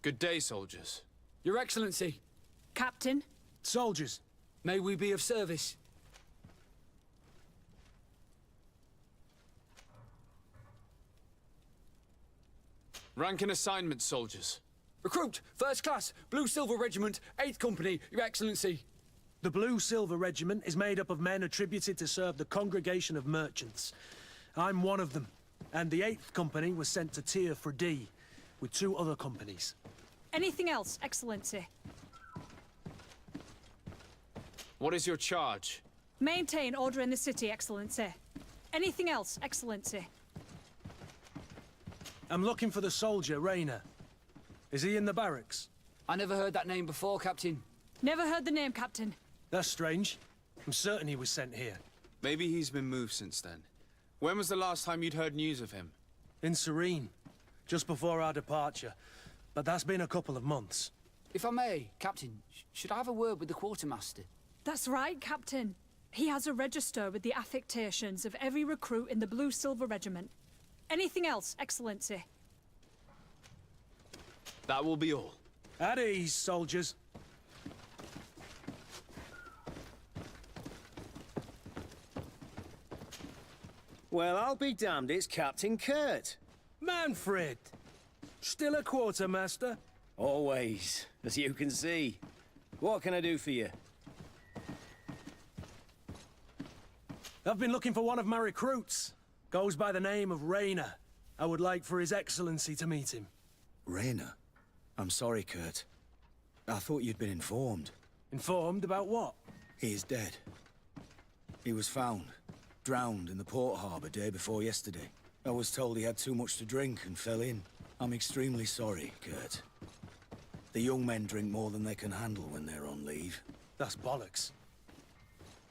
Good day, soldiers. Your Excellency. Captain. Soldiers. May we be of service? Rank and assignment, soldiers. Recruit, First Class, Blue Silver Regiment, 8th Company, Your Excellency. The Blue Silver Regiment is made up of men attributed to serve the Congregation of Merchants. I'm one of them, and the 8th Company was sent to Tier for D, with 2 other companies. Anything else, Excellency? What is your charge? Maintain order in the city, Excellency. Anything else, Excellency? I'm looking for the soldier, Rayner. Is he in the barracks? I never heard that name before, Captain. Never heard the name, Captain. That's strange. I'm certain he was sent here. Maybe he's been moved since then. When was the last time you'd heard news of him? In Serene, just before our departure. But that's been a couple of months. If I may, Captain, should I have a word with the quartermaster? That's right, Captain. He has a register with the affectations of every recruit in the Blue Silver Regiment. Anything else, Excellency? That will be all. At ease, soldiers. Well, I'll be damned, it's Captain Kurt. Manfred! Still a quartermaster? Always, as you can see. What can I do for you? I've been looking for one of my recruits. Goes by the name of Rayner. I would like for His Excellency to meet him. Rayner? I'm sorry, Kurt. I thought you'd been informed. Informed about what? He is dead. He was found, drowned in the port harbour day before yesterday. I was told he had too much to drink and fell in. I'm extremely sorry, Kurt. The young men drink more than they can handle when they're on leave. That's bollocks.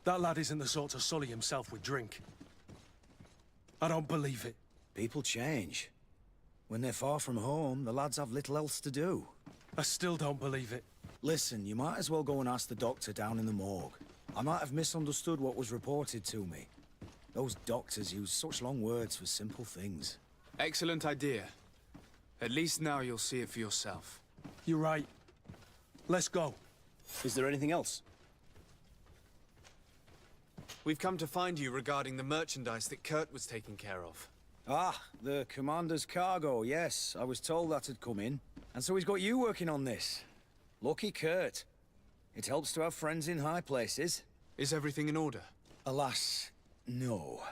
That lad isn't the sort to sully himself with drink. I don't believe it. People change. When they're far from home, the lads have little else to do. I still don't believe it. Listen, you might as well go and ask the doctor down in the morgue. I might have misunderstood what was reported to me. Those doctors use such long words for simple things. Excellent idea. At least now you'll see it for yourself. You're right. Let's go. Is there anything else? We've come to find you regarding the merchandise that Kurt was taking care of. Ah, the commander's cargo, yes. I was told that had come in. And so he's got you working on this. Lucky Kurt. It helps to have friends in high places. Is everything in order? Alas, no.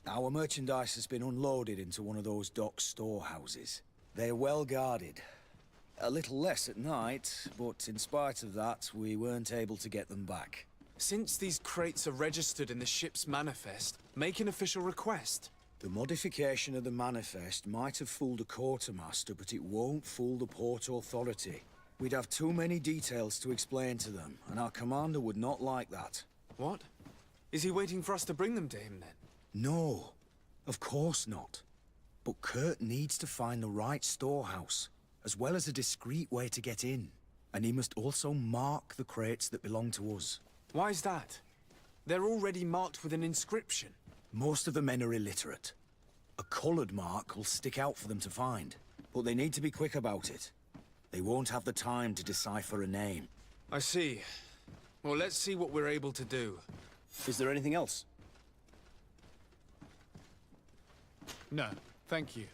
Our merchandise has been unloaded into one of those dock storehouses. They're well guarded. A little less at night, but in spite of that, we weren't able to get them back. Since these crates are registered in the ship's manifest, make an official request. The modification of the manifest might have fooled a quartermaster, but it won't fool the Port Authority. We'd have too many details to explain to them, and our commander would not like that. What? Is he waiting for us to bring them to him, then? No, of course not. But Kurt needs to find the right storehouse, as well as a discreet way to get in. And he must also mark the crates that belong to us. Why's that? They're already marked with an inscription. Most of the men are illiterate. A colored mark will stick out for them to find, but they need to be quick about it. They won't have the time to decipher a name. I see. Well, let's see what we're able to do. Is there anything else? No, thank you.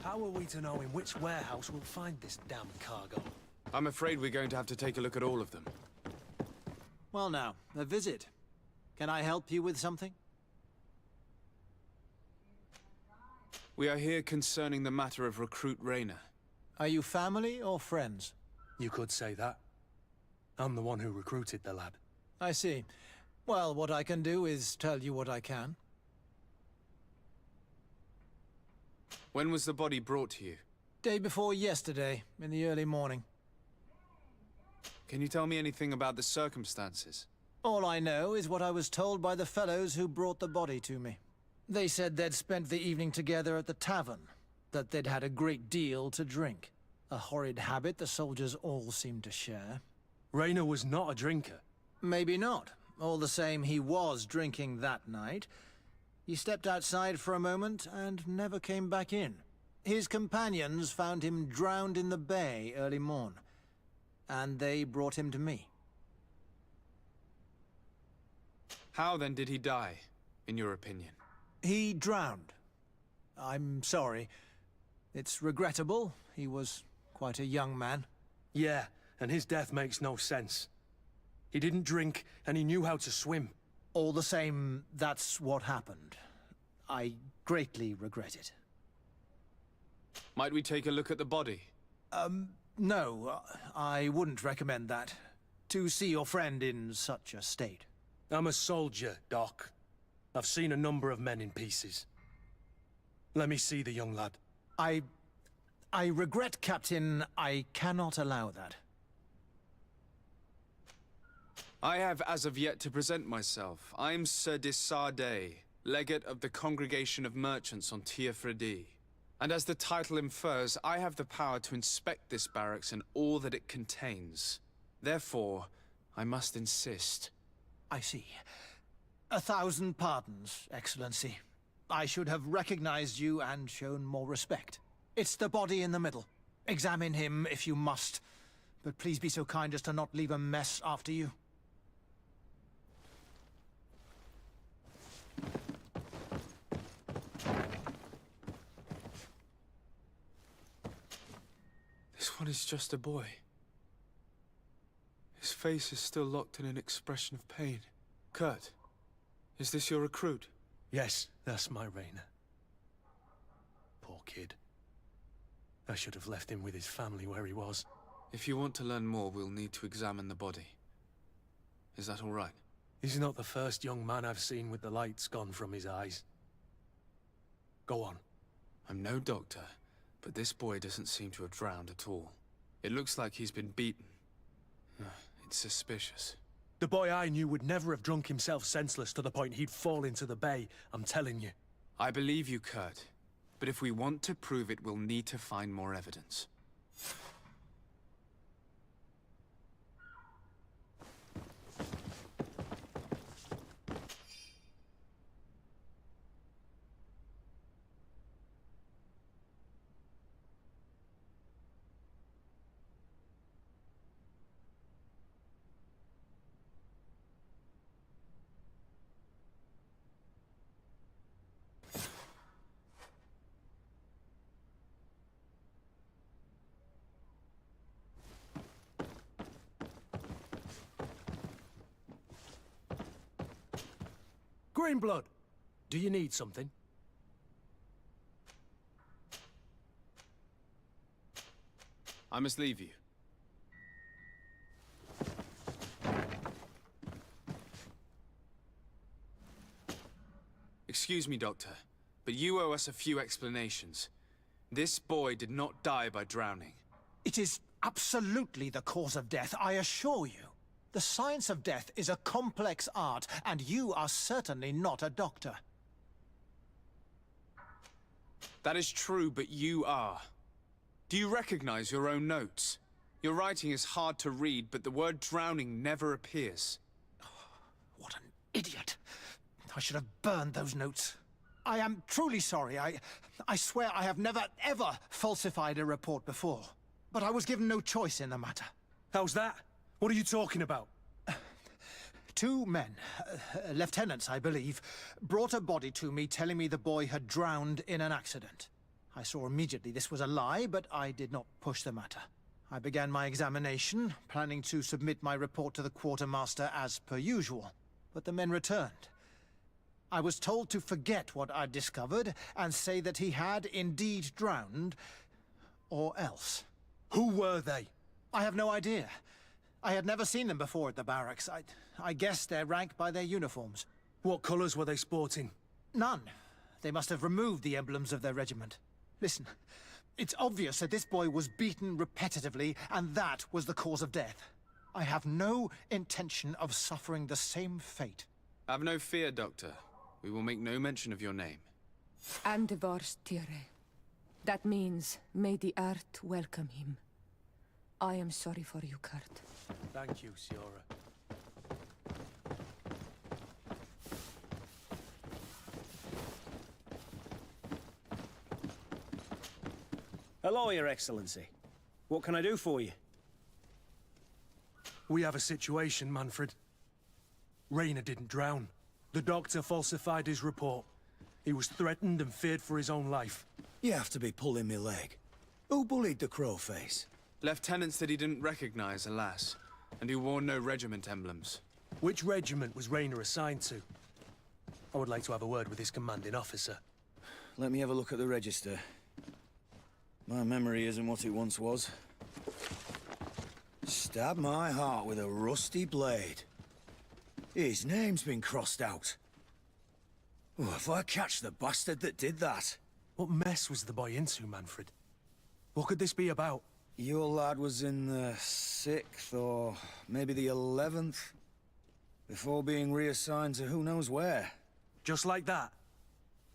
How are we to know in which warehouse we'll find this damn cargo? I'm afraid we're going to have to take a look at all of them. Well now, a visit. Can I help you with something? We are here concerning the matter of Recruit Rayner. Are you family or friends? You could say that. I'm the one who recruited the lad. I see. Well, what I can do is tell you what I can. When was the body brought to you? Day before yesterday, in the early morning. Can you tell me anything about the circumstances? All I know is what I was told by the fellows who brought the body to me. They said they'd spent the evening together at the tavern, that they'd had a great deal to drink. A horrid habit the soldiers all seemed to share. Rayner was not a drinker. Maybe not. All the same, he was drinking that night. He stepped outside for a moment and never came back in. His companions found him drowned in the bay early morn, and they brought him to me. How then did he die, in your opinion? He drowned. I'm sorry. It's regrettable. He was quite a young man. Yeah, and his death makes no sense. He didn't drink, and he knew how to swim. All the same, that's what happened. I greatly regret it. Might we take a look at the body? No, I wouldn't recommend that. To see your friend in such a state. I'm a soldier, Doc. I've seen a number of men in pieces. Let me see the young lad. I regret, Captain. I cannot allow that. I have as of yet to present myself. I'm Sir Desardet, Legate of the Congregation of Merchants on Tir Fredi. And as the title infers, I have the power to inspect this barracks and all that it contains. Therefore, I must insist. I see. 1,000 pardons, Excellency. I should have recognized you and shown more respect. It's the body in the middle. Examine him if you must, but please be so kind as to not leave a mess after you. This one is just a boy. His face is still locked in an expression of pain. Kurt, is this your recruit? Yes, that's my Rayner. Poor kid. I should have left him with his family where he was. If you want to learn more, we'll need to examine the body. Is that all right? He's not the first young man I've seen with the lights gone from his eyes. Go on. I'm no doctor, but this boy doesn't seem to have drowned at all. It looks like he's been beaten. It's suspicious. The boy I knew would never have drunk himself senseless to the point he'd fall into the bay, I'm telling you. I believe you, Kurt. But if we want to prove it, we'll need to find more evidence. Greenblood, do you need something? I must leave you. Excuse me, Doctor, but you owe us a few explanations. This boy did not die by drowning. It is absolutely the cause of death, I assure you. The science of death is a complex art, and you are certainly not a doctor. That is true, but you are. Do you recognize your own notes? Your writing is hard to read, but the word drowning never appears. What an idiot. I should have burned those notes. I am truly sorry. I swear I have never, ever falsified a report before. But I was given no choice in the matter. How's that? What are you talking about? 2 men, lieutenants, I believe, brought a body to me telling me the boy had drowned in an accident. I saw immediately this was a lie, but I did not push the matter. I began my examination, planning to submit my report to the quartermaster as per usual. But the men returned. I was told to forget what I'd discovered and say that he had indeed drowned, or else. Who were they? I have no idea. I had never seen them before at the barracks. I guessed their rank by their uniforms. What colours were they sporting? None. They must have removed the emblems of their regiment. Listen, it's obvious that this boy was beaten repetitively, and that was the cause of death. I have no intention of suffering the same fate. Have no fear, Doctor. We will make no mention of your name. Andevars Tire. That means, may the earth welcome him. I am sorry for you, Kurt. Thank you, Siora. Hello, Your Excellency. What can I do for you? We have a situation, Manfred. Rainer didn't drown. The doctor falsified his report. He was threatened and feared for his own life. You have to be pulling me leg. Who bullied the crowface? Lieutenants that he didn't recognize, alas, and who wore no regiment emblems. Which regiment was Rainer assigned to? I would like to have a word with his commanding officer. Let me have a look at the register. My memory isn't what it once was. Stab my heart with a rusty blade. His name's been crossed out. Oh, if I catch the bastard that did that. What mess was the boy into, Manfred? What could this be about? Your lad was in the 6th or maybe the 11th, before being reassigned to who knows where. Just like that?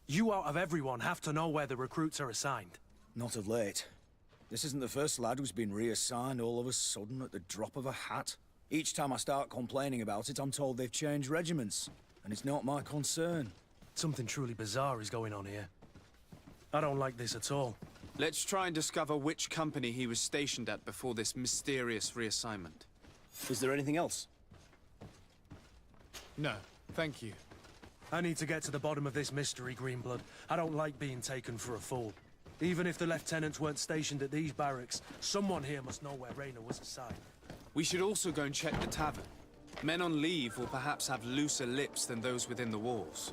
You out of everyone have to know where the recruits are assigned. Not of late. This isn't the first lad who's been reassigned all of a sudden at the drop of a hat. Each time I start complaining about it, I'm told they've changed regiments, and it's not my concern. Something truly bizarre is going on here. I don't like this at all. Let's try and discover which company he was stationed at before this mysterious reassignment. Is there anything else? No, thank you. I need to get to the bottom of this mystery, Greenblood. I don't like being taken for a fool. Even if the lieutenants weren't stationed at these barracks, someone here must know where Rainer was assigned. We should also go and check the tavern. Men on leave will perhaps have looser lips than those within the walls.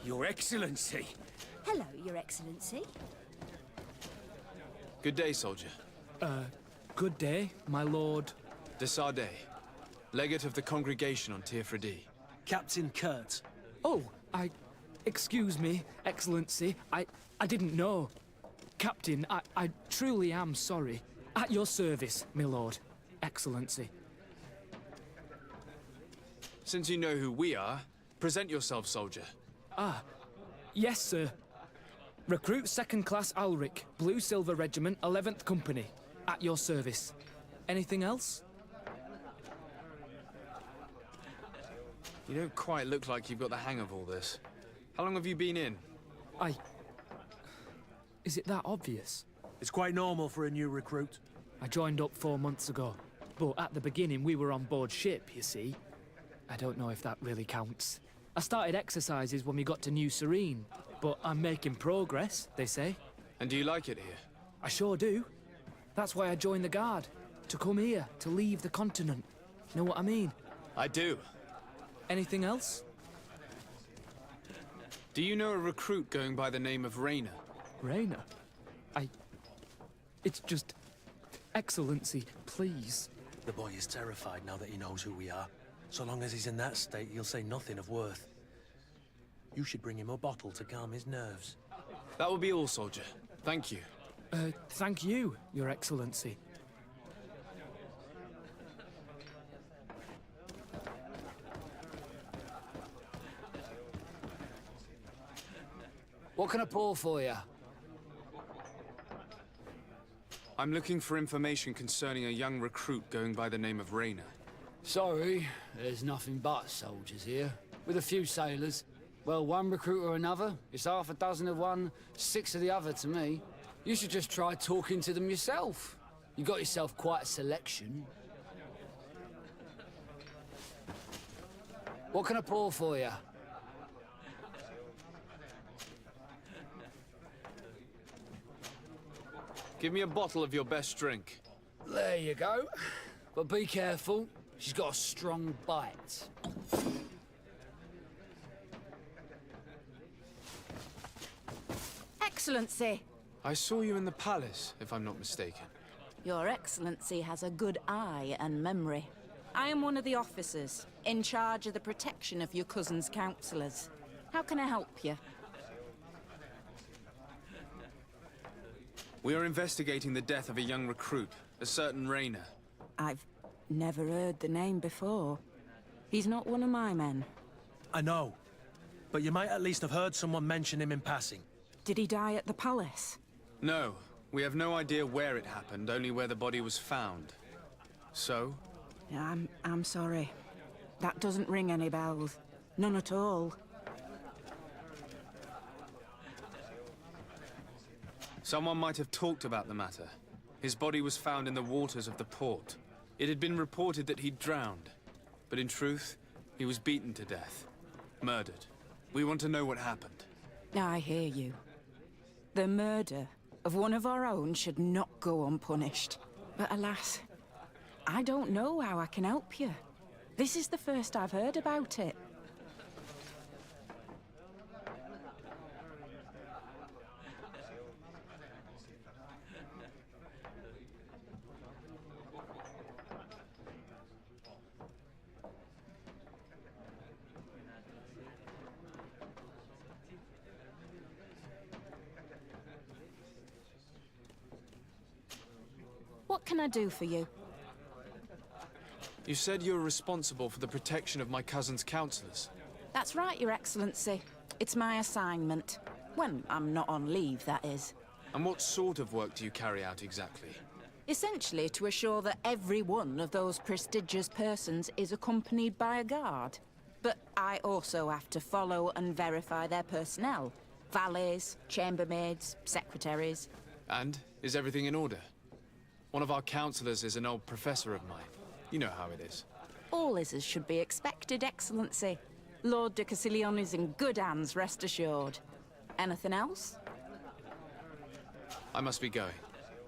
Your Excellency! Hello, Your Excellency. Good day, soldier. Good day, my lord. De Sardet, legate of the congregation on Tir-Fredi. Captain Kurt. Oh, excuse me, Excellency. I didn't know. Captain, I truly am sorry. At your service, my lord. Excellency. Since you know who we are, present yourself, soldier. Yes, sir. Recruit 2nd Class Alric, Blue Silver Regiment, 11th Company. At your service. Anything else? You don't quite look like you've got the hang of all this. How long have you been in? Is it that obvious? It's quite normal for a new recruit. I joined up 4 months ago. But at the beginning, we were on board ship, you see. I don't know if that really counts. I started exercises when we got to New Serene, but I'm making progress, they say. And do you like it here? I sure do. That's why I joined the Guard. To come here, to leave the continent. Know what I mean? I do. Anything else? Do you know a recruit going by the name of Rayner? Rayner? It's just... Excellency, please. The boy is terrified now that he knows who we are. So long as he's in that state, he'll say nothing of worth. You should bring him a bottle to calm his nerves. That will be all, soldier. Thank you. Thank you, Your Excellency. What can I pour for you? I'm looking for information concerning a young recruit going by the name of Rayner. Sorry, there's nothing but soldiers here. With a few sailors. Well, one recruit or another. It's half a dozen of one, 6 of the other to me. You should just try talking to them yourself. You got yourself quite a selection. What can I pour for you? Give me a bottle of your best drink. There you go. But be careful. She's got a strong bite. Excellency! I saw you in the palace, if I'm not mistaken. Your Excellency has a good eye and memory. I am one of the officers, in charge of the protection of your cousin's councillors. How can I help you? We are investigating the death of a young recruit, a certain Rayner. I've never heard the name before. He's not one of my men. I know. But you might at least have heard someone mention him in passing. Did he die at the palace? No, we have no idea where it happened, only where the body was found. So? I'm sorry. That doesn't ring any bells. None at all. Someone might have talked about the matter. His body was found in the waters of the port. It had been reported that he'd drowned. But in truth, he was beaten to death. Murdered. We want to know what happened. I hear you. The murder of one of our own should not go unpunished. But alas, I don't know how I can help you. This is the first I've heard about it. What can I do for you? You said you were responsible for the protection of my cousin's councillors. That's right, Your Excellency. It's my assignment. When I'm not on leave, that is. And what sort of work do you carry out exactly? Essentially to assure that every one of those prestigious persons is accompanied by a guard. But I also have to follow and verify their personnel. Valets, chambermaids, secretaries. And is everything in order? One of our councillors is an old professor of mine. You know how it is. All is as should be expected, Excellency. Lord de Cassilion is in good hands, rest assured. Anything else? I must be going.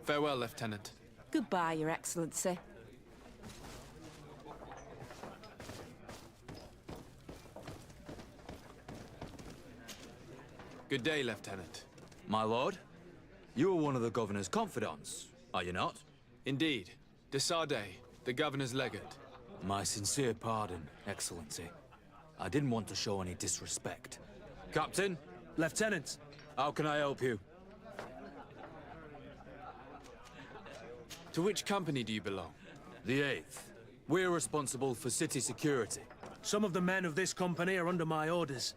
Farewell, Lieutenant. Goodbye, Your Excellency. Good day, Lieutenant. My lord, you are one of the governor's confidants, are you not? Indeed. De Sardet, the governor's legate. My sincere pardon, Excellency. I didn't want to show any disrespect. Captain? Lieutenant! How can I help you? To which company do you belong? The 8th. We're responsible for city security. Some of the men of this company are under my orders,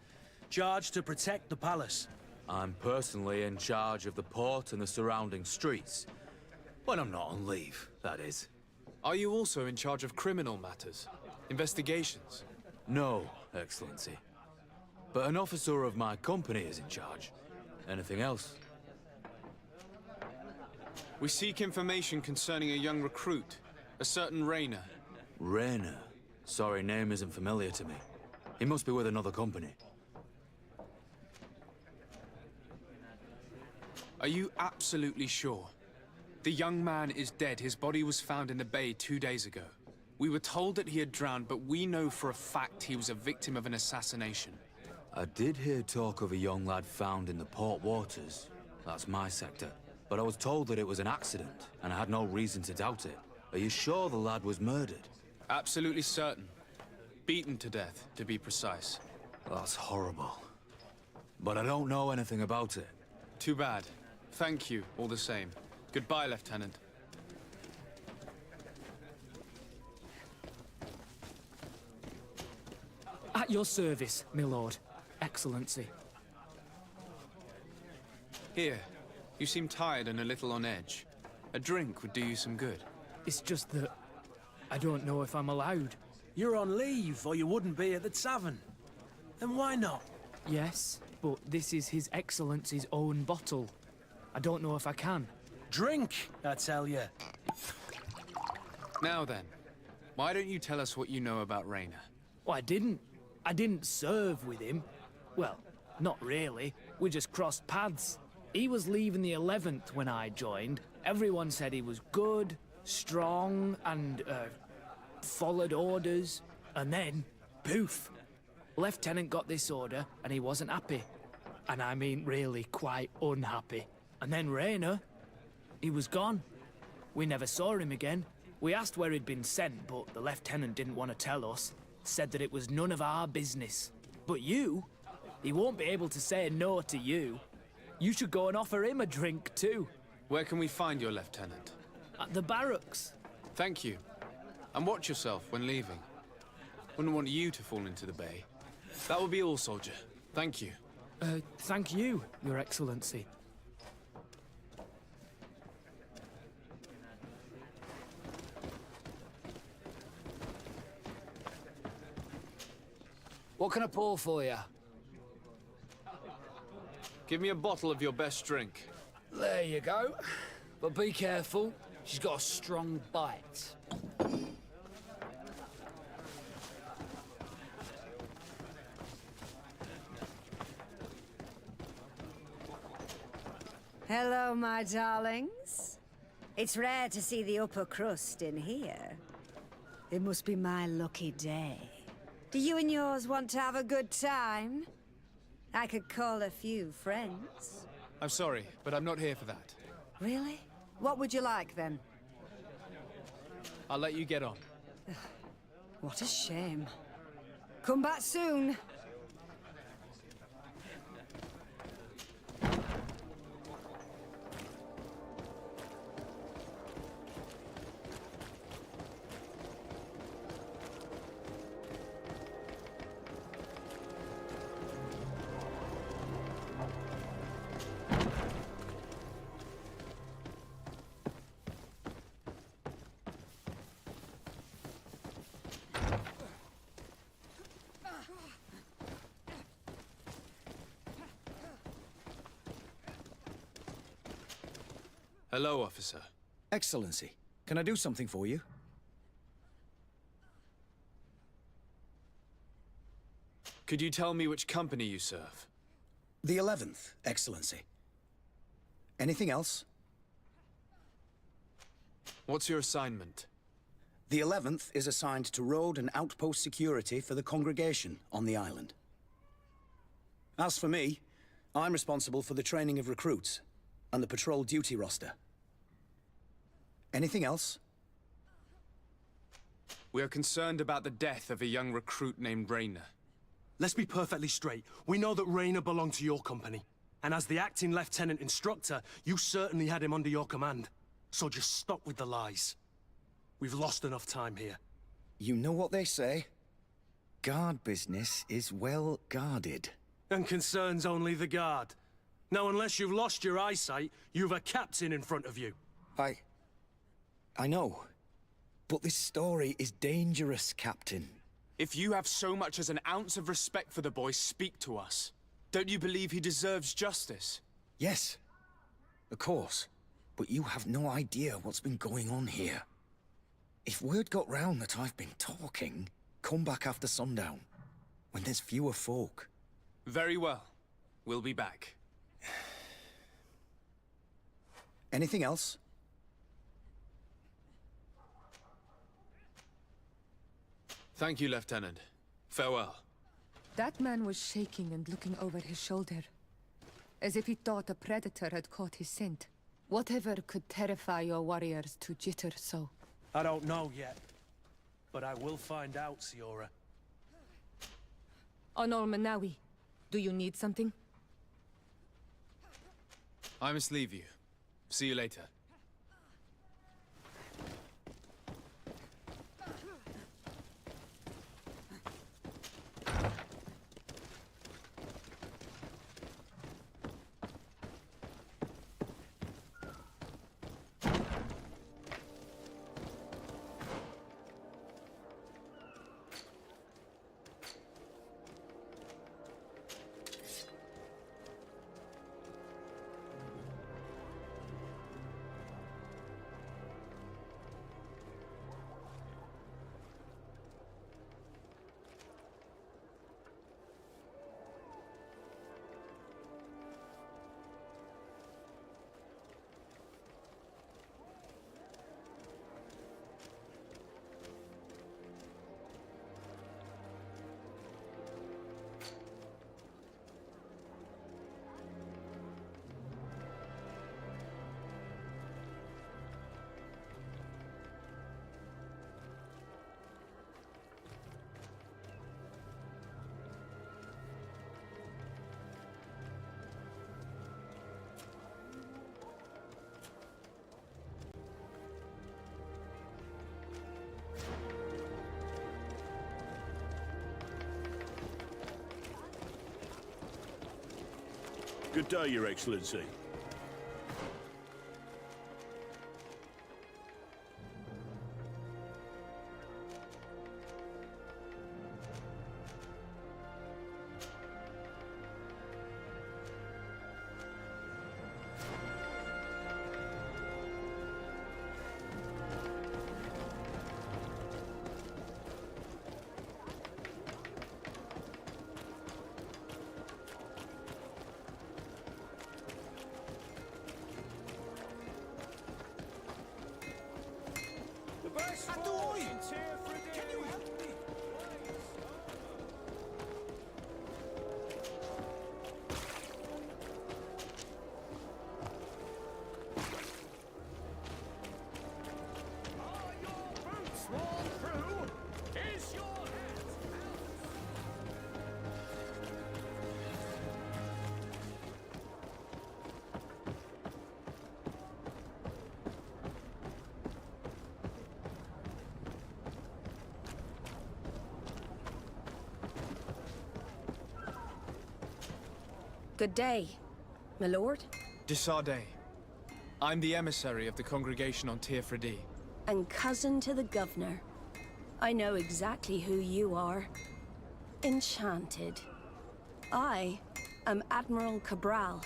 charged to protect the palace. I'm personally in charge of the port and the surrounding streets. When I'm not on leave, that is. Are you also in charge of criminal matters? Investigations? No, Excellency. But an officer of my company is in charge. Anything else? We seek information concerning a young recruit, a certain Rayner. Rayner? Sorry, name isn't familiar to me. He must be with another company. Are you absolutely sure? The young man is dead. His body was found in the bay 2 days ago. We were told that he had drowned, but we know for a fact he was a victim of an assassination. I did hear talk of a young lad found in the port waters. That's my sector. But I was told that it was an accident, and I had no reason to doubt it. Are you sure the lad was murdered? Absolutely certain. Beaten to death, to be precise. That's horrible. But I don't know anything about it. Too bad. Thank you, all the same. Goodbye, Lieutenant. At your service, my lord. Excellency. Here. You seem tired and a little on edge. A drink would do you some good. It's just that I don't know if I'm allowed. You're on leave, or you wouldn't be at the tavern. And why not? Yes, but this is His Excellency's own bottle. I don't know if I can. Drink, I tell you. Now then, why don't you tell us what you know about Rayner? Well, I didn't serve with him. Well, not really. We just crossed paths. He was leaving the 11th when I joined. Everyone said he was good, strong, and, followed orders. And then, poof. Lieutenant got this order, and he wasn't happy. And I mean really quite unhappy. And then Rayner, he was gone. We never saw him again. We asked where he'd been sent, but the lieutenant didn't want to tell us. Said that it was none of our business. But you, he won't be able to say no to you. You should go and offer him a drink too. Where can we find your lieutenant? At the barracks. Thank you. And watch yourself when leaving. Wouldn't want you to fall into the bay. That will be all, soldier. Thank you. Thank you, Your Excellency. What can I pour for you? Give me a bottle of your best drink. There you go. But be careful, she's got a strong bite. Hello, my darlings. It's rare to see the upper crust in here. It must be my lucky day. Do you and yours want to have a good time? I could call a few friends. I'm sorry, but I'm not here for that. Really? What would you like, then? I'll let you get on. What a shame. Come back soon. Hello, officer. Excellency, can I do something for you? Could you tell me which company you serve? The 11th, Excellency. Anything else? What's your assignment? The 11th is assigned to road and outpost security for the congregation on the island. As for me, I'm responsible for the training of recruits and the patrol duty roster. Anything else? We are concerned about the death of a young recruit named Rayner. Let's be perfectly straight. We know that Rayner belonged to your company. And as the acting lieutenant instructor, you certainly had him under your command. So just stop with the lies. We've lost enough time here. You know what they say? Guard business is well guarded. And concerns only the guard. Now, unless you've lost your eyesight, you've a captain in front of you. I know. But this story is dangerous, Captain. If you have so much as an ounce of respect for the boy, speak to us. Don't you believe he deserves justice? Yes, of course. but you have no idea what's been going on here. If word got round that I've been talking, come back after sundown, when there's fewer folk. Very well. We'll be back. Anything else? Thank you, Lieutenant. Farewell. That man was shaking and looking over his shoulder, as if he thought a predator had caught his scent. Whatever could terrify your warriors to jitter so? I don't know yet, but I will find out, Siora. Honor Manawi, do you need something? I must leave you. See you later. Good day, Your Excellency. Good day, my lord. Desarde. I'm the emissary of the congregation on Teofredi. And cousin to the governor. I know exactly who you are. Enchanted. I am Admiral Cabral.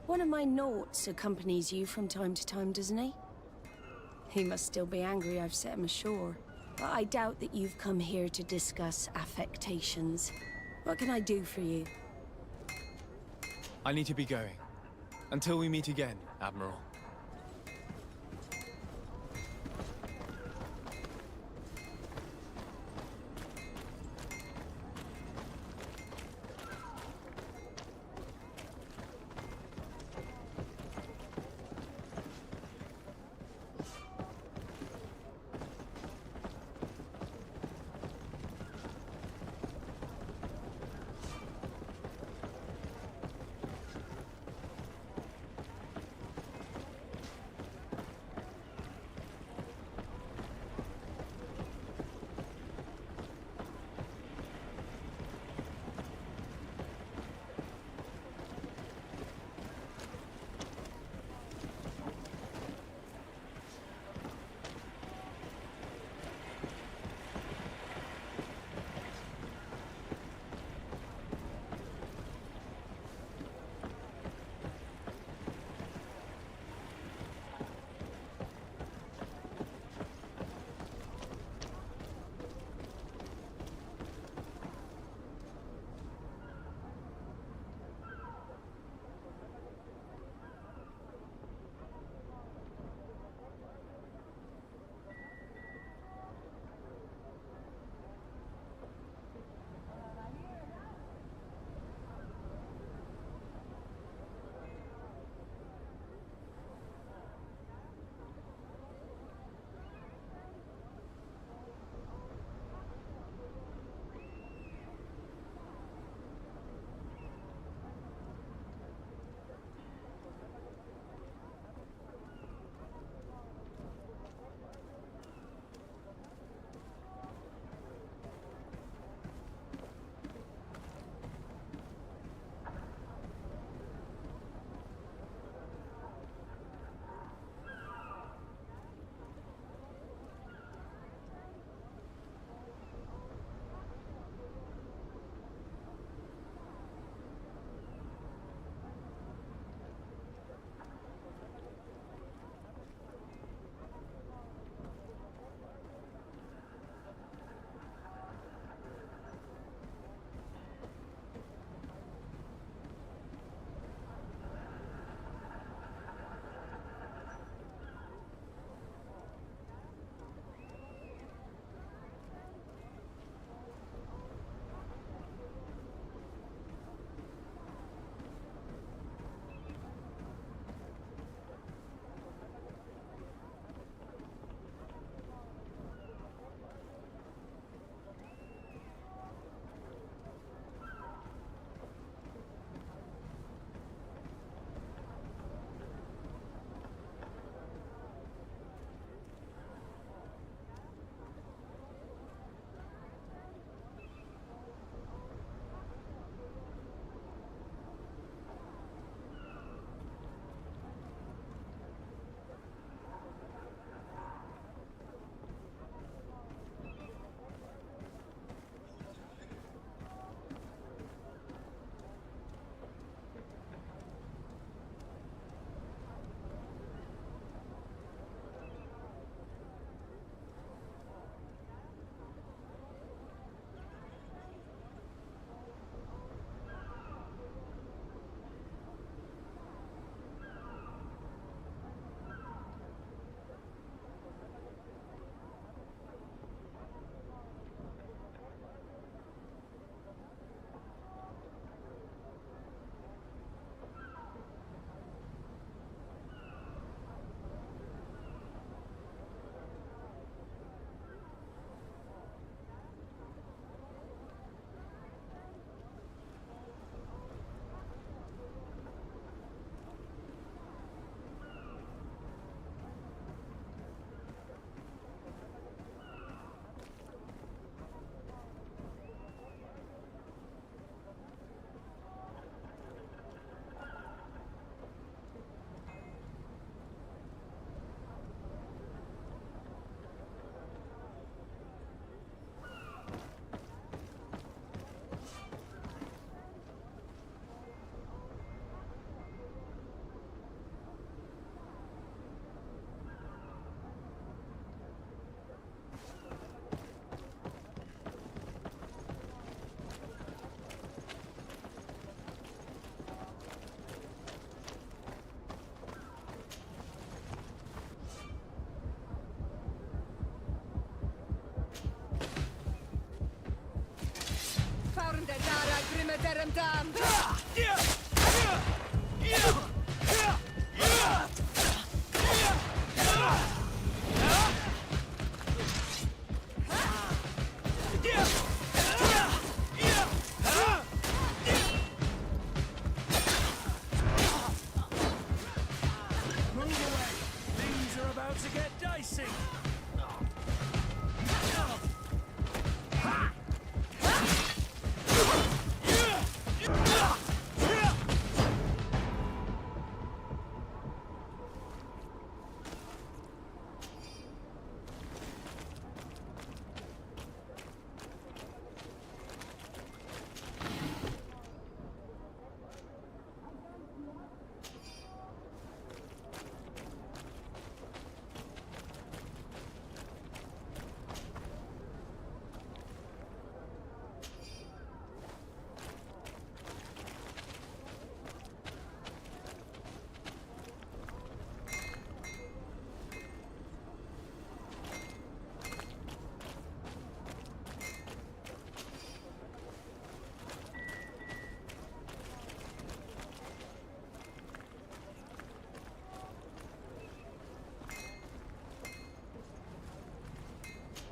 One of my naughts accompanies you from time to time, doesn't he? He must still be angry I've set him ashore. But I doubt that you've come here to discuss affectations. What can I do for you? I need to be going. Until we meet again, Admiral. him down! Move away! Things are about to get dicey!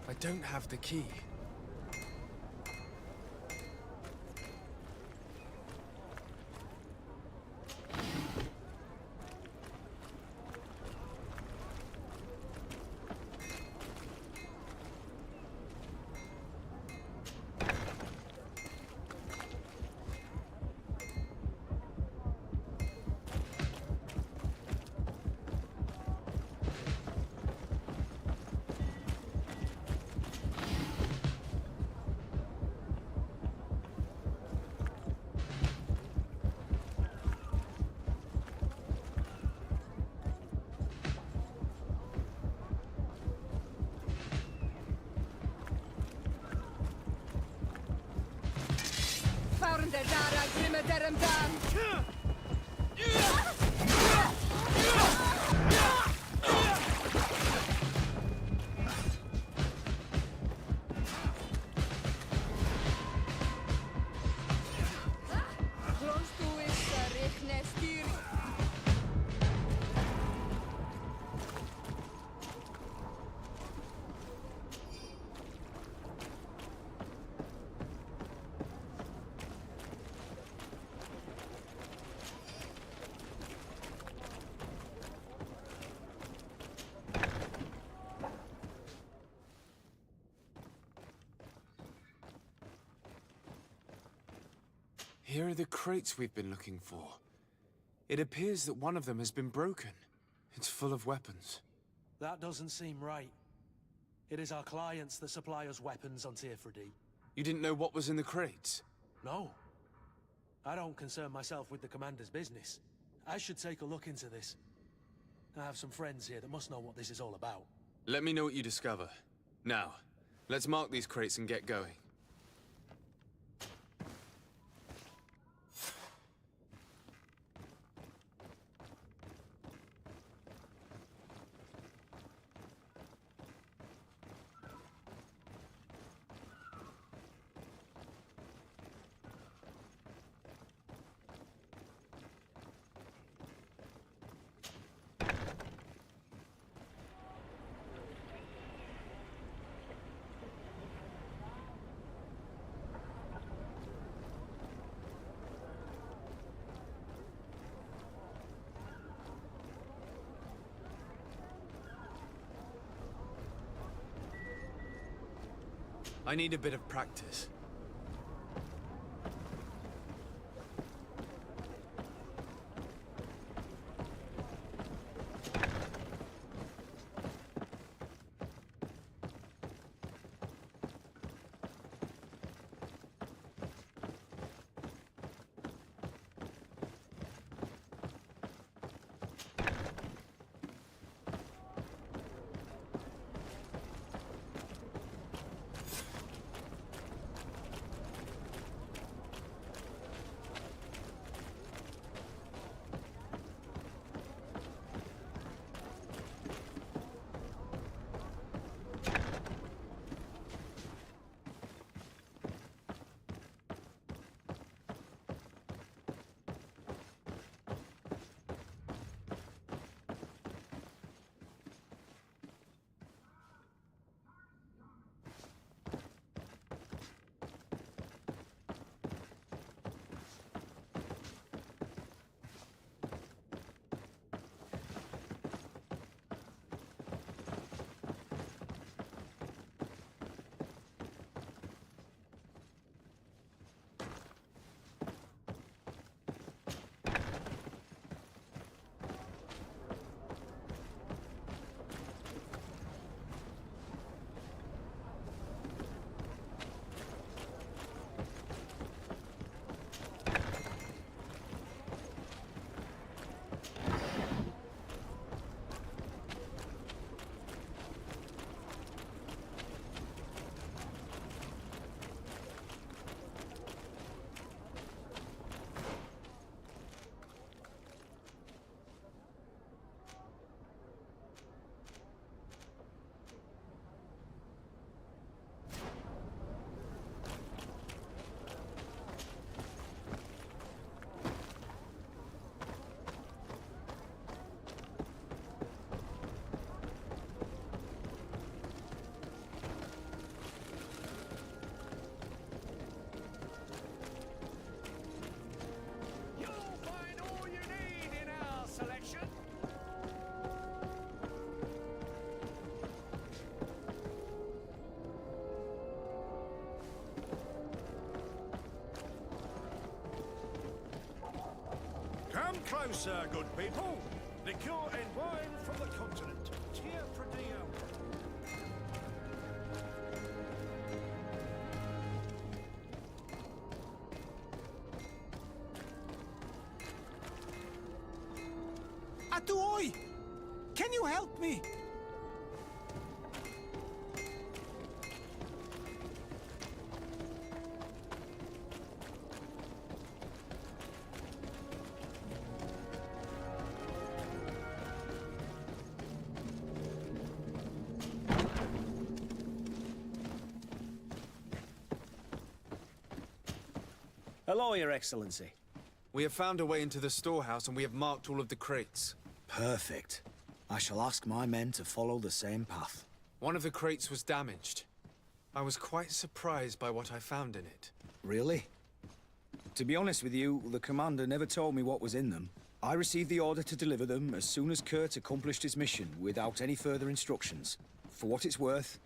I don't have the key. Found der Dara, grimme derem dan! Klonst du is rechne stier. Here are the crates we've been looking for. It appears that one of them has been broken. It's full of weapons. That doesn't seem right. It is our clients that supply us weapons on Tirfredi. You didn't know what was in the crates? No. I don't concern myself with the commander's business. I should take a look into this. I have some friends here that must know what this is all about. Let me know what you discover. Now, let's mark these crates and get going. I need a bit of practice. Closer, good people. Liqueur and wine from the continent. Tia Pradeo. Atuoi! Can you help me? Hello, Your Excellency. We have found a way into the storehouse and we have marked all of the crates. Perfect. I shall ask my men to follow the same path. One of the crates was damaged. I was quite surprised by what I found in it. Really? To be honest with you, the commander never told me what was in them. I received the order to deliver them as soon as Kurt accomplished his mission without any further instructions. For what it's worth,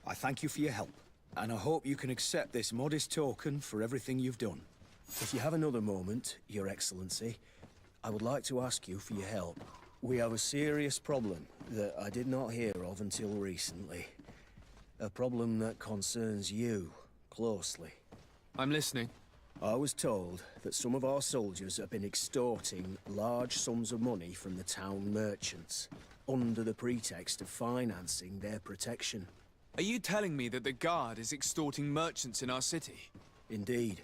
I thank you for your help, and I hope you can accept this modest token for everything you've done. If you have another moment, Your Excellency, I would like to ask you for your help. We have a serious problem that I did not hear of until recently. A problem that concerns you closely. I'm listening. I was told that some of our soldiers have been extorting large sums of money from the town merchants, under the pretext of financing their protection. Are you telling me that the Guard is extorting merchants in our city? Indeed.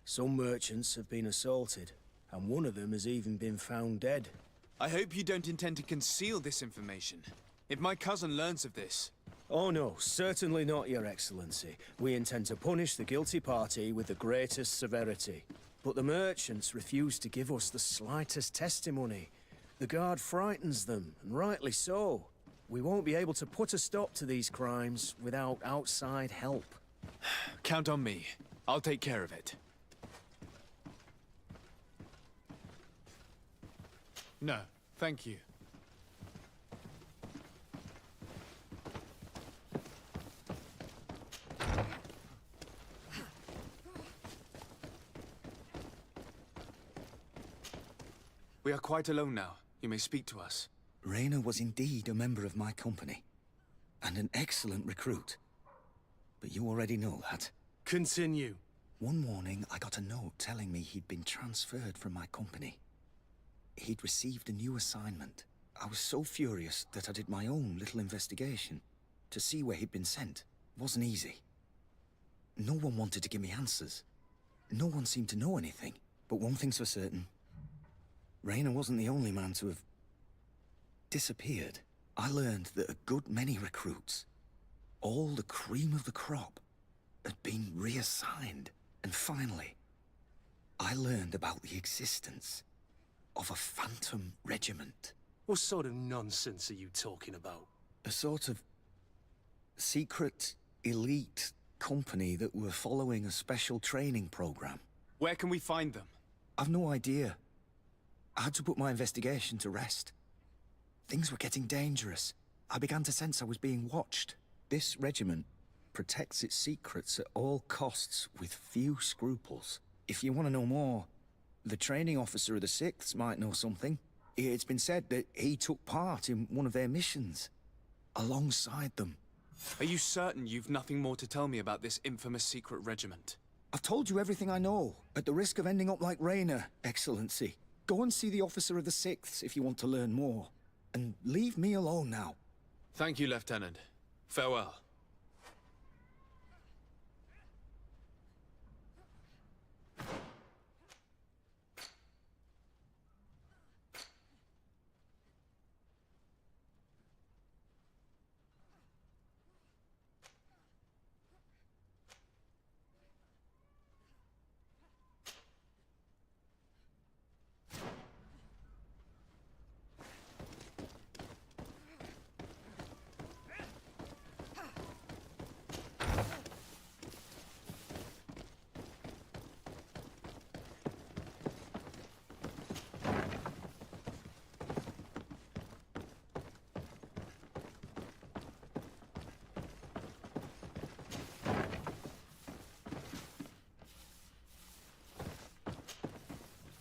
Some merchants have been assaulted, and one of them has even been found dead. I hope you don't intend to conceal this information. If my cousin learns of this... Oh no, certainly not, Your Excellency. We intend to punish the guilty party with the greatest severity. But the merchants refuse to give us the slightest testimony. The Guard frightens them, and rightly so. We won't be able to put a stop to these crimes without outside help. Count on me. I'll take care of it. No, thank you. We are quite alone now. You may speak to us. Raina was indeed a member of my company, and an excellent recruit. But you already know that. Continue. One morning, I got a note telling me he'd been transferred from my company. He'd received a new assignment. I was so furious that I did my own little investigation. To see where he'd been sent wasn't easy. No one wanted to give me answers. No one seemed to know anything. But one thing's for certain. Raina wasn't the only man to have disappeared. I learned that a good many recruits, all the cream of the crop, had been reassigned. And finally, I learned about the existence of a phantom regiment. What sort of nonsense are you talking about? A sort of secret, elite company that were following a special training program. Where can we find them? I've no idea. I had to put my investigation to rest. Things were getting dangerous. I began to sense I was being watched. This regiment protects its secrets at all costs with few scruples. If you want to know more, the training officer of the 6th might know something. It's been said that he took part in one of their missions, alongside them. Are you certain you've nothing more to tell me about this infamous secret regiment? I've told you everything I know, at the risk of ending up like Raina, Excellency. Go and see the officer of the 6th if you want to learn more. And leave me alone now. Thank you, Lieutenant. Farewell.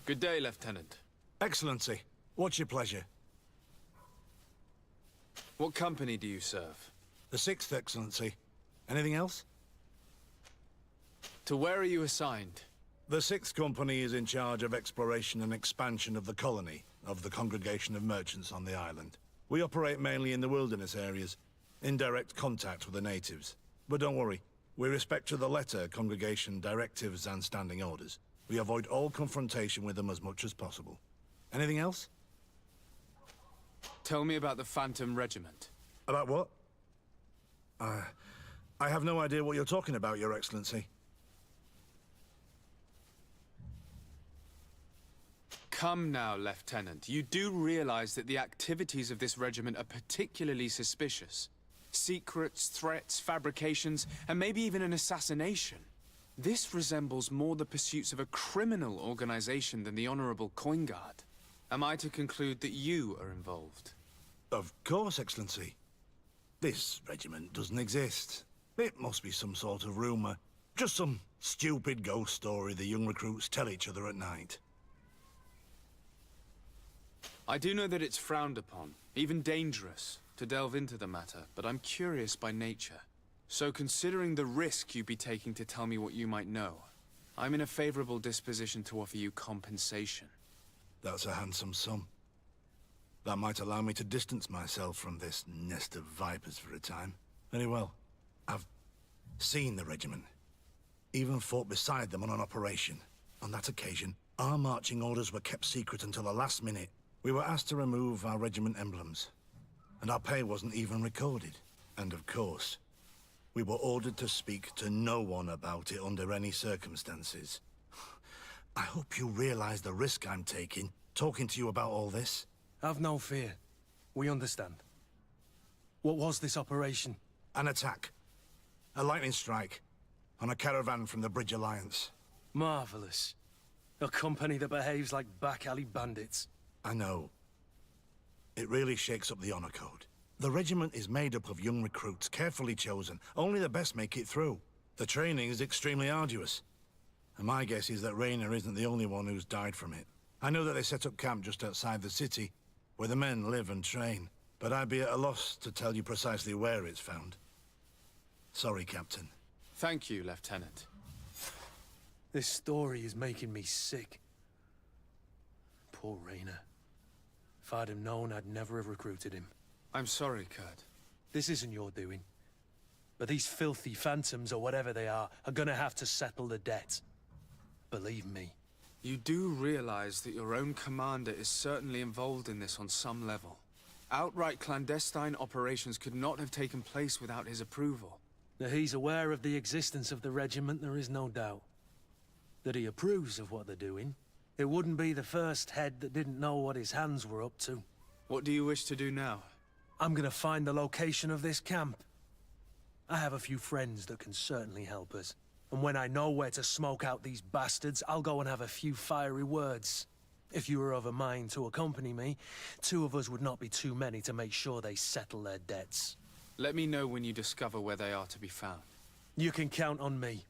Good day, Lieutenant. Excellency, what's your pleasure? What company do you serve? The 6th, Excellency. Anything else? To where are you assigned? The 6th Company is in charge of exploration and expansion of the colony of the Congregation of Merchants on the island. We operate mainly in the wilderness areas, in direct contact with the natives. But don't worry, we respect to the letter Congregation directives and standing orders. We avoid all confrontation with them as much as possible. Anything else? Tell me about the Phantom Regiment. About what? I have no idea what you're talking about, Your Excellency. Come now, Lieutenant. You do realize that the activities of this regiment are particularly suspicious. Secrets, threats, fabrications, and maybe even an assassination. This resembles more the pursuits of a criminal organization than the Honorable Coin Guard. Am I to conclude that you are involved? Of course, Excellency. This regiment doesn't exist. It must be some sort of rumor. Just some stupid ghost story the young recruits tell each other at night. I do know that it's frowned upon, even dangerous, to delve into the matter, but I'm curious by nature. So considering the risk you'd be taking to tell me what you might know, I'm in a favorable disposition to offer you compensation. That's a handsome sum. That might allow me to distance myself from this nest of vipers for a time. Very well. I've seen the regiment. Even fought beside them on an operation. On that occasion, our marching orders were kept secret until the last minute. We were asked to remove our regiment emblems, and our pay wasn't even recorded. And of course, we were ordered to speak to no one about it under any circumstances. I hope you realize the risk I'm taking, talking to you about all this. Have no fear. We understand. What was this operation? An attack. A lightning strike. On a caravan from the Bridge Alliance. Marvelous. A company that behaves like back-alley bandits. I know. It really shakes up the honor code. The regiment is made up of young recruits, carefully chosen. Only the best make it through. The training is extremely arduous. And my guess is that Raynor isn't the only one who's died from it. I know that they set up camp just outside the city, where the men live and train. But I'd be at a loss to tell you precisely where it's found. Sorry, Captain. Thank you, Lieutenant. This story is making me sick. Poor Raynor. If I'd have known, I'd never have recruited him. I'm sorry, Kurt. This isn't your doing. But these filthy phantoms, or whatever they are gonna have to settle the debt. Believe me. You do realize that your own commander is certainly involved in this on some level. Outright clandestine operations could not have taken place without his approval. That he's aware of the existence of the regiment, there is no doubt. That he approves of what they're doing. It wouldn't be the first head that didn't know what his hands were up to. What do you wish to do now? I'm gonna find the location of this camp. I have a few friends that can certainly help us. And when I know where to smoke out these bastards, I'll go and have a few fiery words. If you were of a mind to accompany me, 2 of us would not be too many to make sure they settle their debts. Let me know when you discover where they are to be found. You can count on me.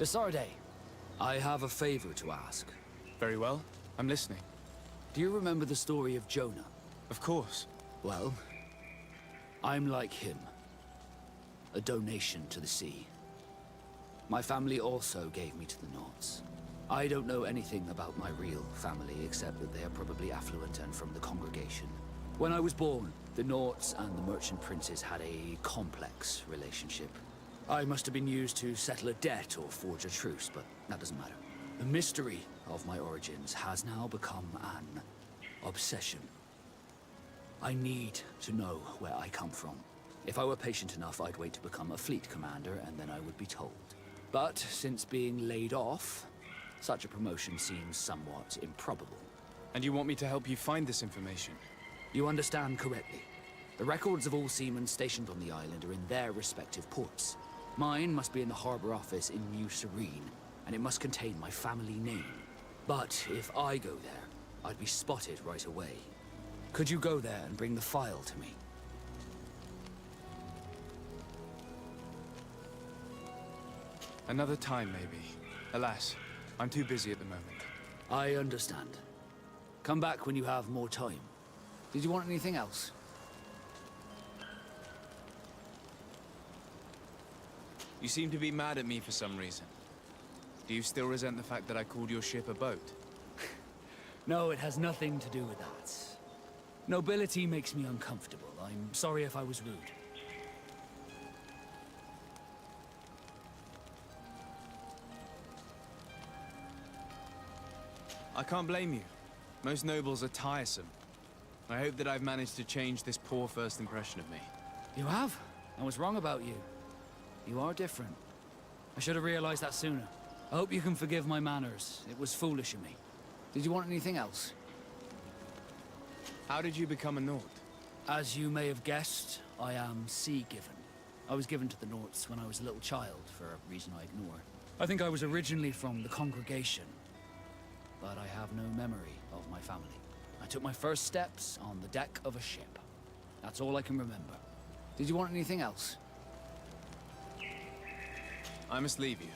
Desarde, I have a favor to ask. Very well. I'm listening. Do you remember the story of Jonah? Of course. Well, I'm like him. A donation to the sea. My family also gave me to the Nords. I don't know anything about my real family, except that they are probably affluent and from the congregation. When I was born, the Nords and the merchant princes had a complex relationship. I must have been used to settle a debt or forge a truce, but that doesn't matter. The mystery of my origins has now become an obsession. I need to know where I come from. If I were patient enough, I'd wait to become a fleet commander, and then I would be told. But since being laid off, such a promotion seems somewhat improbable. And you want me to help you find this information? You understand correctly. The records of all seamen stationed on the island are in their respective ports. Mine must be in the harbor office in New Serene, and it must contain my family name. But if I go there, I'd be spotted right away. Could you go there and bring the file to me? Another time, maybe. Alas, I'm too busy at the moment. I understand. Come back when you have more time. Did you want anything else? You seem to be mad at me for some reason. Do you still resent the fact that I called your ship a boat? No, it has nothing to do with that. Nobility makes me uncomfortable. I'm sorry if I was rude. I can't blame you. Most nobles are tiresome. I hope that I've managed to change this poor first impression of me. You have? I was wrong about you. You are different. I should have realized that sooner. I hope you can forgive my manners. It was foolish of me. Did you want anything else? How did you become a Nord? As you may have guessed, I am sea-given. I was given to the Nords when I was a little child, for a reason I ignore. I think I was originally from the congregation, but I have no memory of my family. I took my first steps on the deck of a ship. That's all I can remember. Did you want anything else? I must leave you.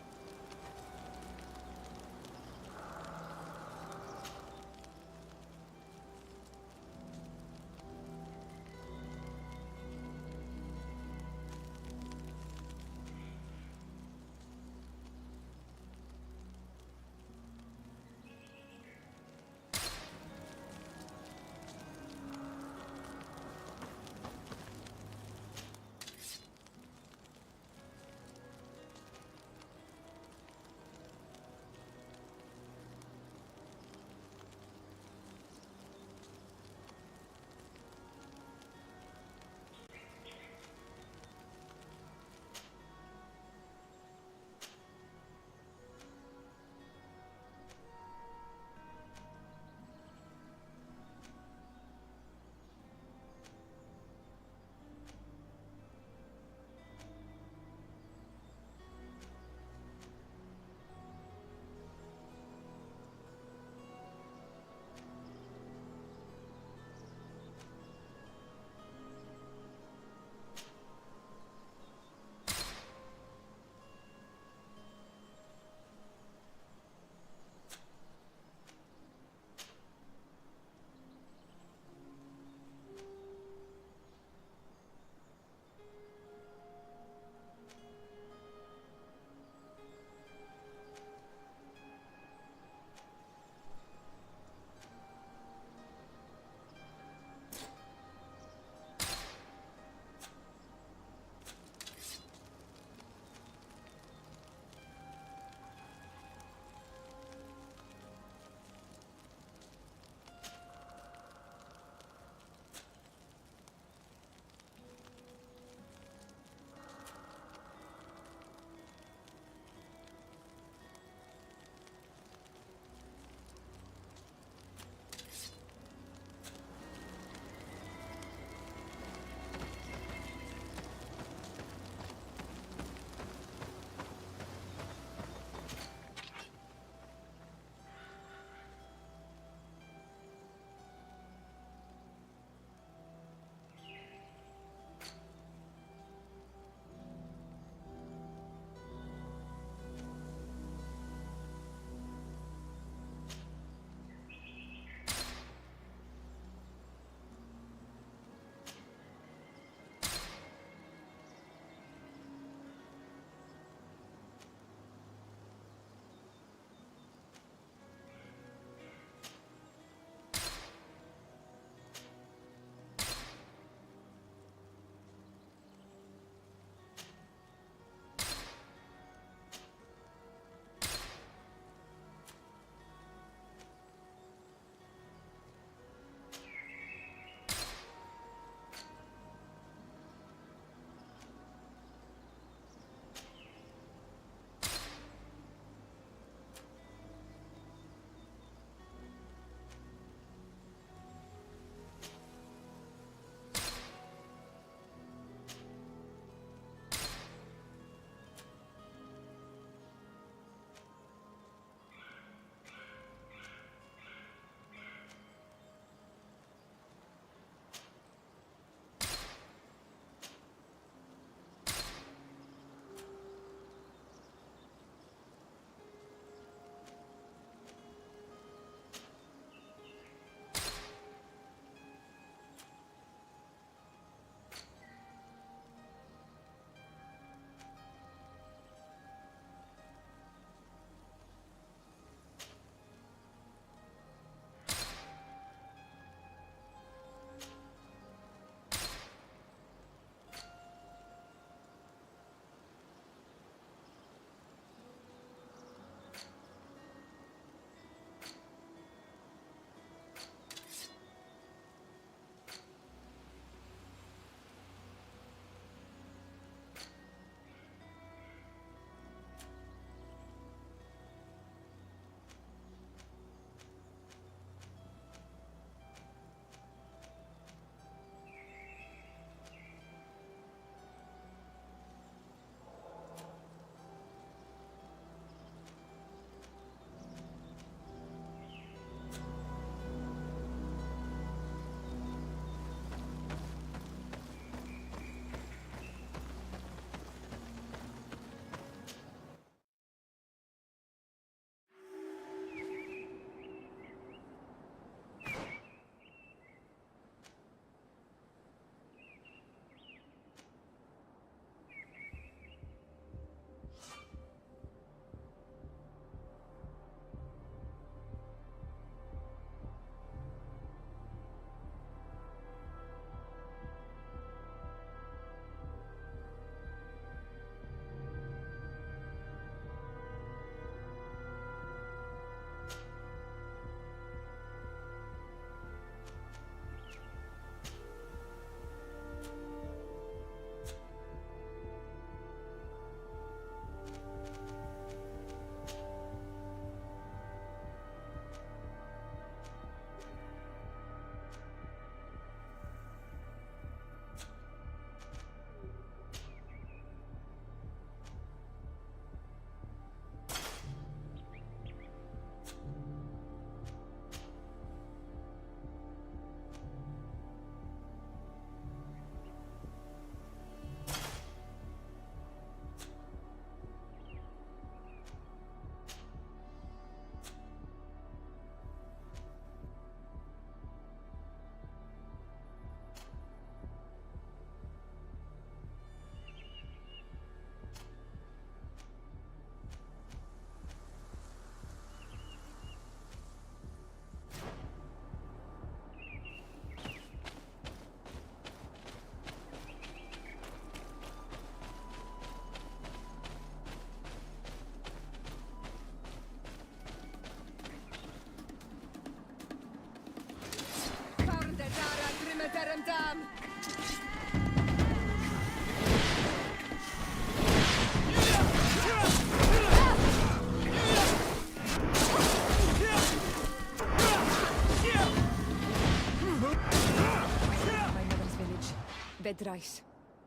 red rice.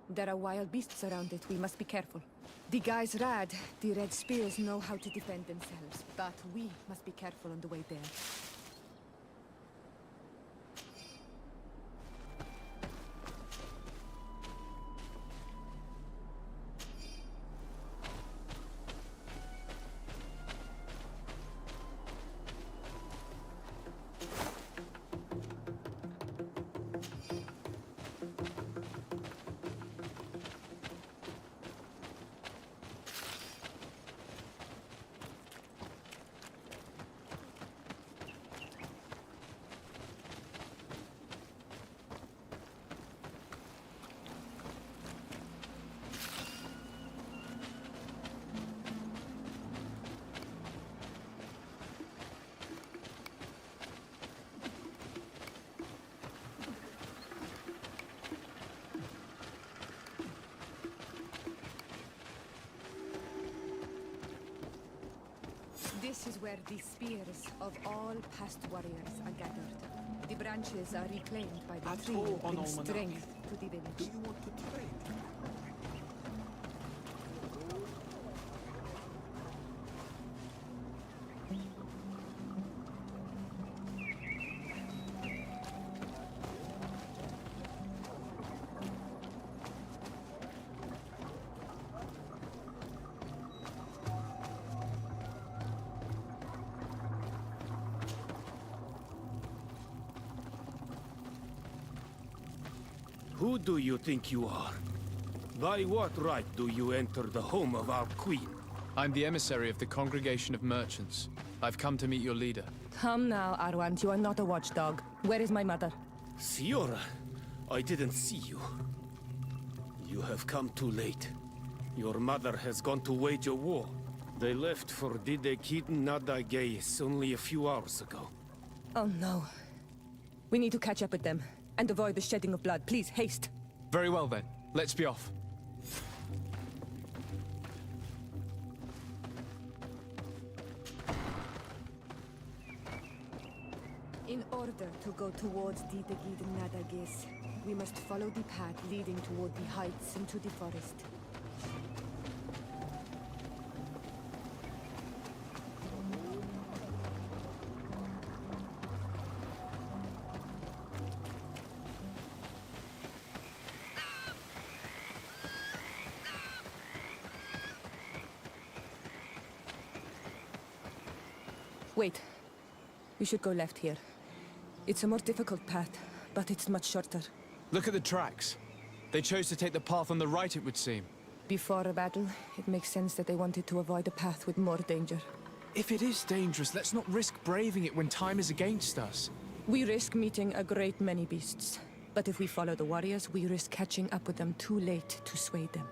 There are wild beasts around it. We must be careful. The guys Rad, the Red Spears, know how to defend themselves, but we must be careful on the way there. This is where the spears of all past warriors are gathered. The branches are reclaimed by the tree, bring strength to the village. Do you want to trade? Who do you think you are? By what right do you enter the home of our queen? I'm the emissary of the Congregation of Merchants. I've come to meet your leader. Come now, Arwand. You are not a watchdog. Where is my mother? Siora, I didn't see you. You have come too late. Your mother has gone to wage a war. They left for Didekid Nadagais only a few hours ago. Oh no. We need to catch up with them. And avoid the shedding of blood. Please, haste. Very well then. Let's be off. In order to go towards Didegid Nadagis, we must follow the path leading toward the heights into the forest. Wait. We should go left here. It's a more difficult path, but it's much shorter. Look at the tracks. They chose to take the path on the right, it would seem. Before a battle, it makes sense that they wanted to avoid a path with more danger. If it is dangerous, let's not risk braving it when time is against us. We risk meeting a great many beasts. But if we follow the warriors, we risk catching up with them too late to sway them.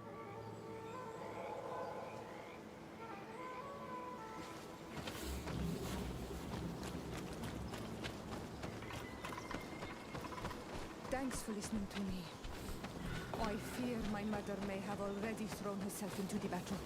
Thanks for listening to me. I fear my mother may have already thrown herself into the battle.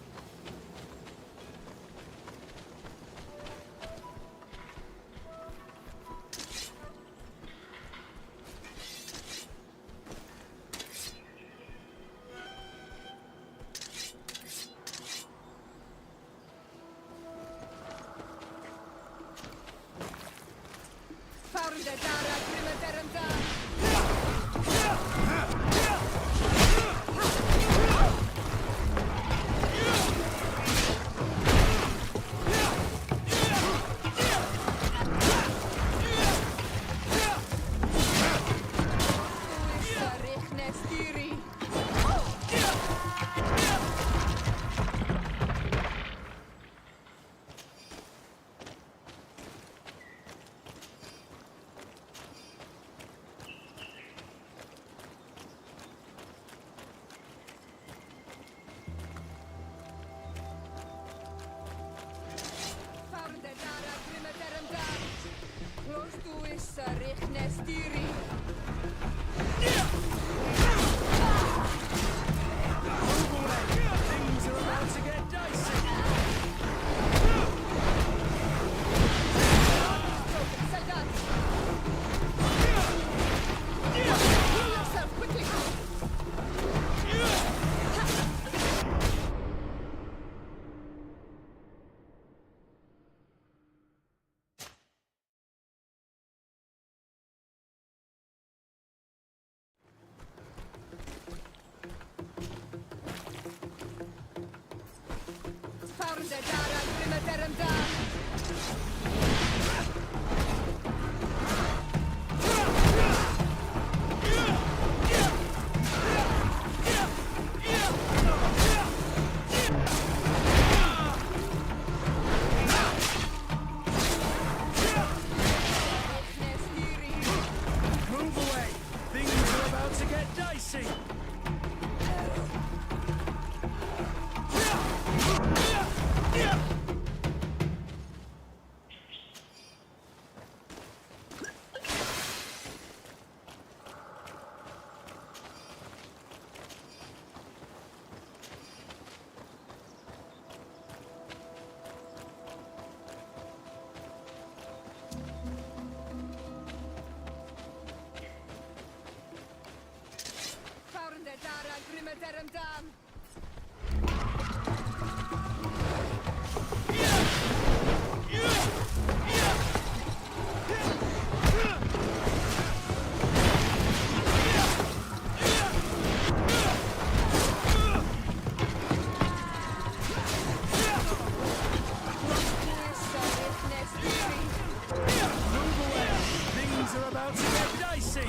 Move away! Things are about to get dicey! Things are about to get dicey!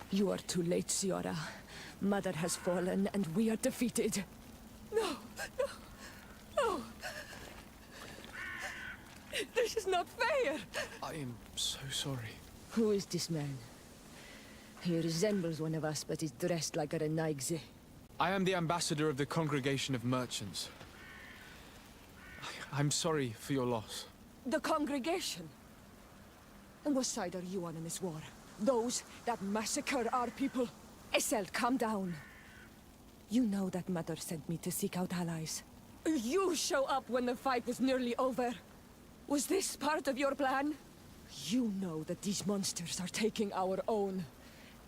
You are too late, Ciora. Mother has fallen, and we are defeated. No, no, no. This is not fair. I am so sorry. Who is this man? He resembles one of us, but is dressed like a Renaigze. I am the ambassador of the Congregation of Merchants. I'm sorry for your loss. The congregation? And what side are you on in this war? Those that massacre our people? Esel, calm down. You know that Mother sent me to seek out allies. You show up when the fight was nearly over. Was this part of your plan? You know that these monsters are taking our own.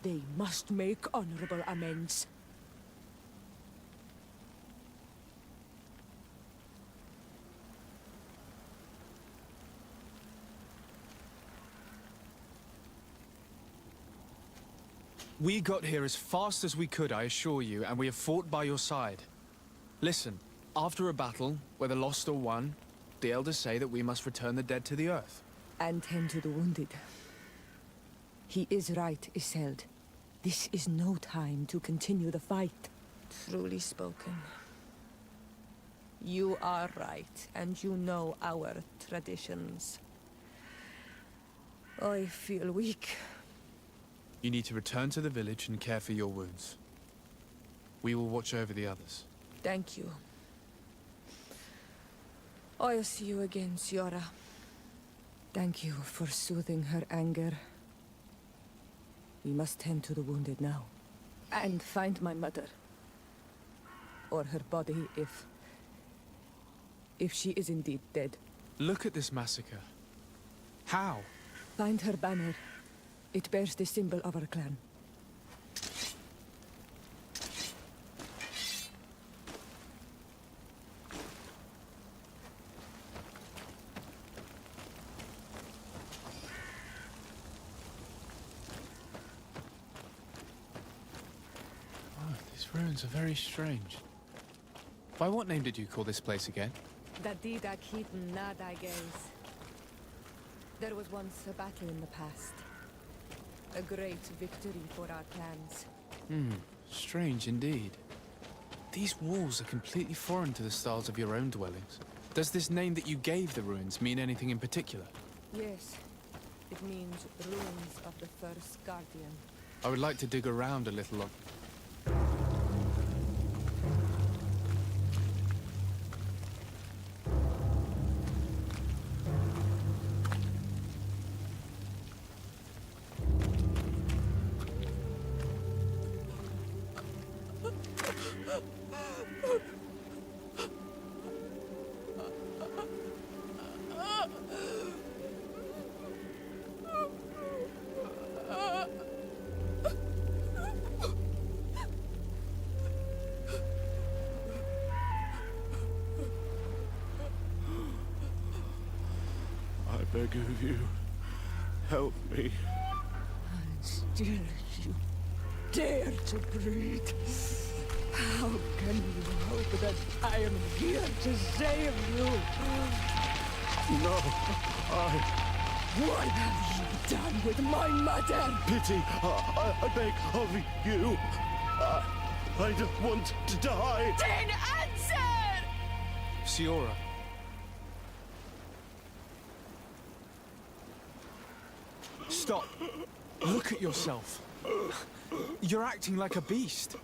They must make honorable amends. We got here as fast as we could, I assure you, and we have fought by your side. Listen, after a battle, whether lost or won, the elders say that we must return the dead to the earth. And tend to the wounded. He is right, Iseult. This is no time to continue the fight. Truly spoken. You are right, and you know our traditions. I feel weak. You need to return to the village and care for your wounds. We will watch over the others. Thank you. I'll see you again, Ciora. Thank you for soothing her anger. We must tend to the wounded now. And find my mother. Or her body, if she is indeed dead. Look at this massacre. How? Find her banner. It bears the symbol of our clan. These ruins are very strange. By what name did you call this place again? Dadida Keaton Nadages. There was once a battle in the past. A great victory for our clans. Strange indeed. These walls are completely foreign to the styles of your own dwellings. Does this name that you gave the ruins mean anything in particular? Yes. It means ruins of the first guardian. I would like to dig around a little on... I beg of you, help me. And still you dare to breathe. How can you hope that I am here to save you? No, What have you done with my mother? Pity, I beg of you. I don't want to die. Then answer! Siora. Stop. Look at yourself. You're acting like a beast.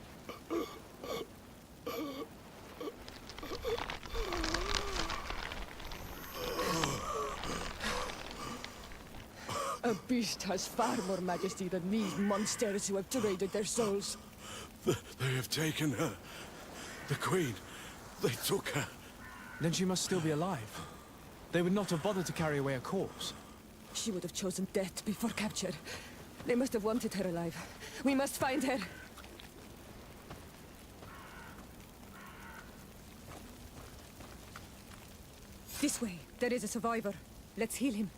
A beast has far more majesty than these monsters who have traded their souls. They have taken her. The Queen. They took her. Then she must still be alive. They would not have bothered to carry away a corpse. She would have chosen death before capture. They must have wanted her alive. We must find her. This way. There is a survivor. Let's heal him.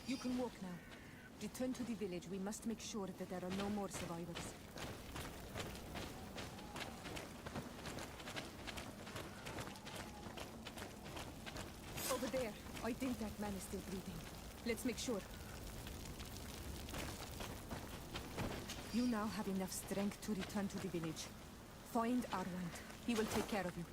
You can walk now. Return to the village. We must make sure that there are no more survivors. Over there. I think that man is still breathing. Let's make sure. You now have enough strength to return to the village. Find Arwand. He will take care of you.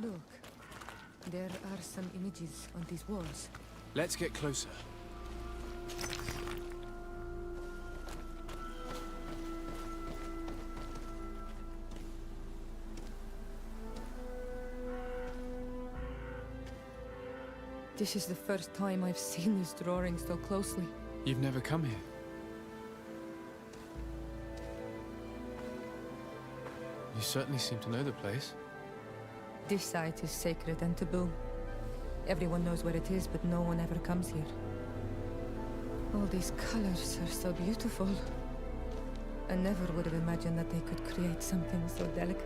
Look, there are some images on these walls. Let's get closer. This is the first time I've seen this drawing so closely. You've never come here? You certainly seem to know the place. This site is sacred and taboo. Everyone knows where it is, but no one ever comes here. All these colors are so beautiful. I never would have imagined that they could create something so delicate.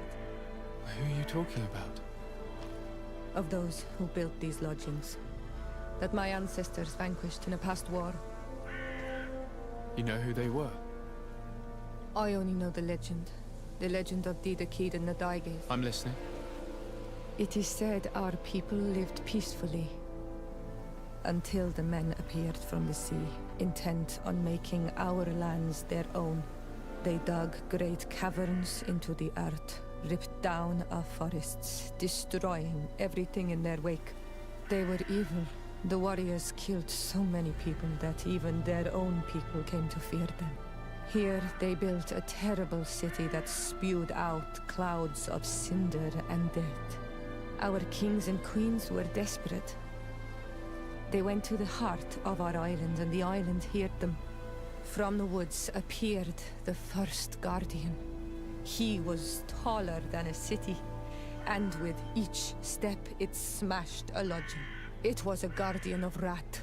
Who are you talking about? Of those who built these lodgings. That my ancestors vanquished in a past war. You know who they were? I only know the legend. The legend of Didakid and Nadaige. I'm listening. It is said our people lived peacefully until the men appeared from the sea, intent on making our lands their own. They dug great caverns into the earth, ripped down our forests, destroying everything in their wake. They were evil. The warriors killed so many people that even their own people came to fear them. Here they built a terrible city that spewed out clouds of cinder and death. Our kings and queens were desperate. They went to the heart of our island, and the island heard them. From the woods appeared the first guardian. He was taller than a city, and with each step it smashed a lodging. It was a guardian of Rat,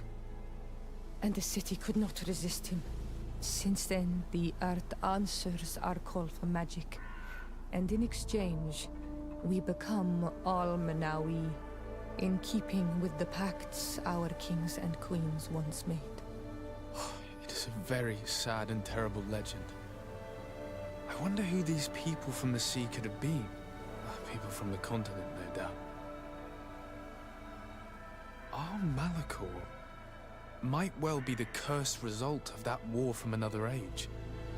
and the city could not resist him. Since then, the earth answers our call for magic, and in exchange, we become all Manawi, in keeping with the pacts our kings and queens once made. It is a very sad and terrible legend. I wonder who these people from the sea could have been. People from the continent, no doubt. Our Malachor might well be the cursed result of that war from another age.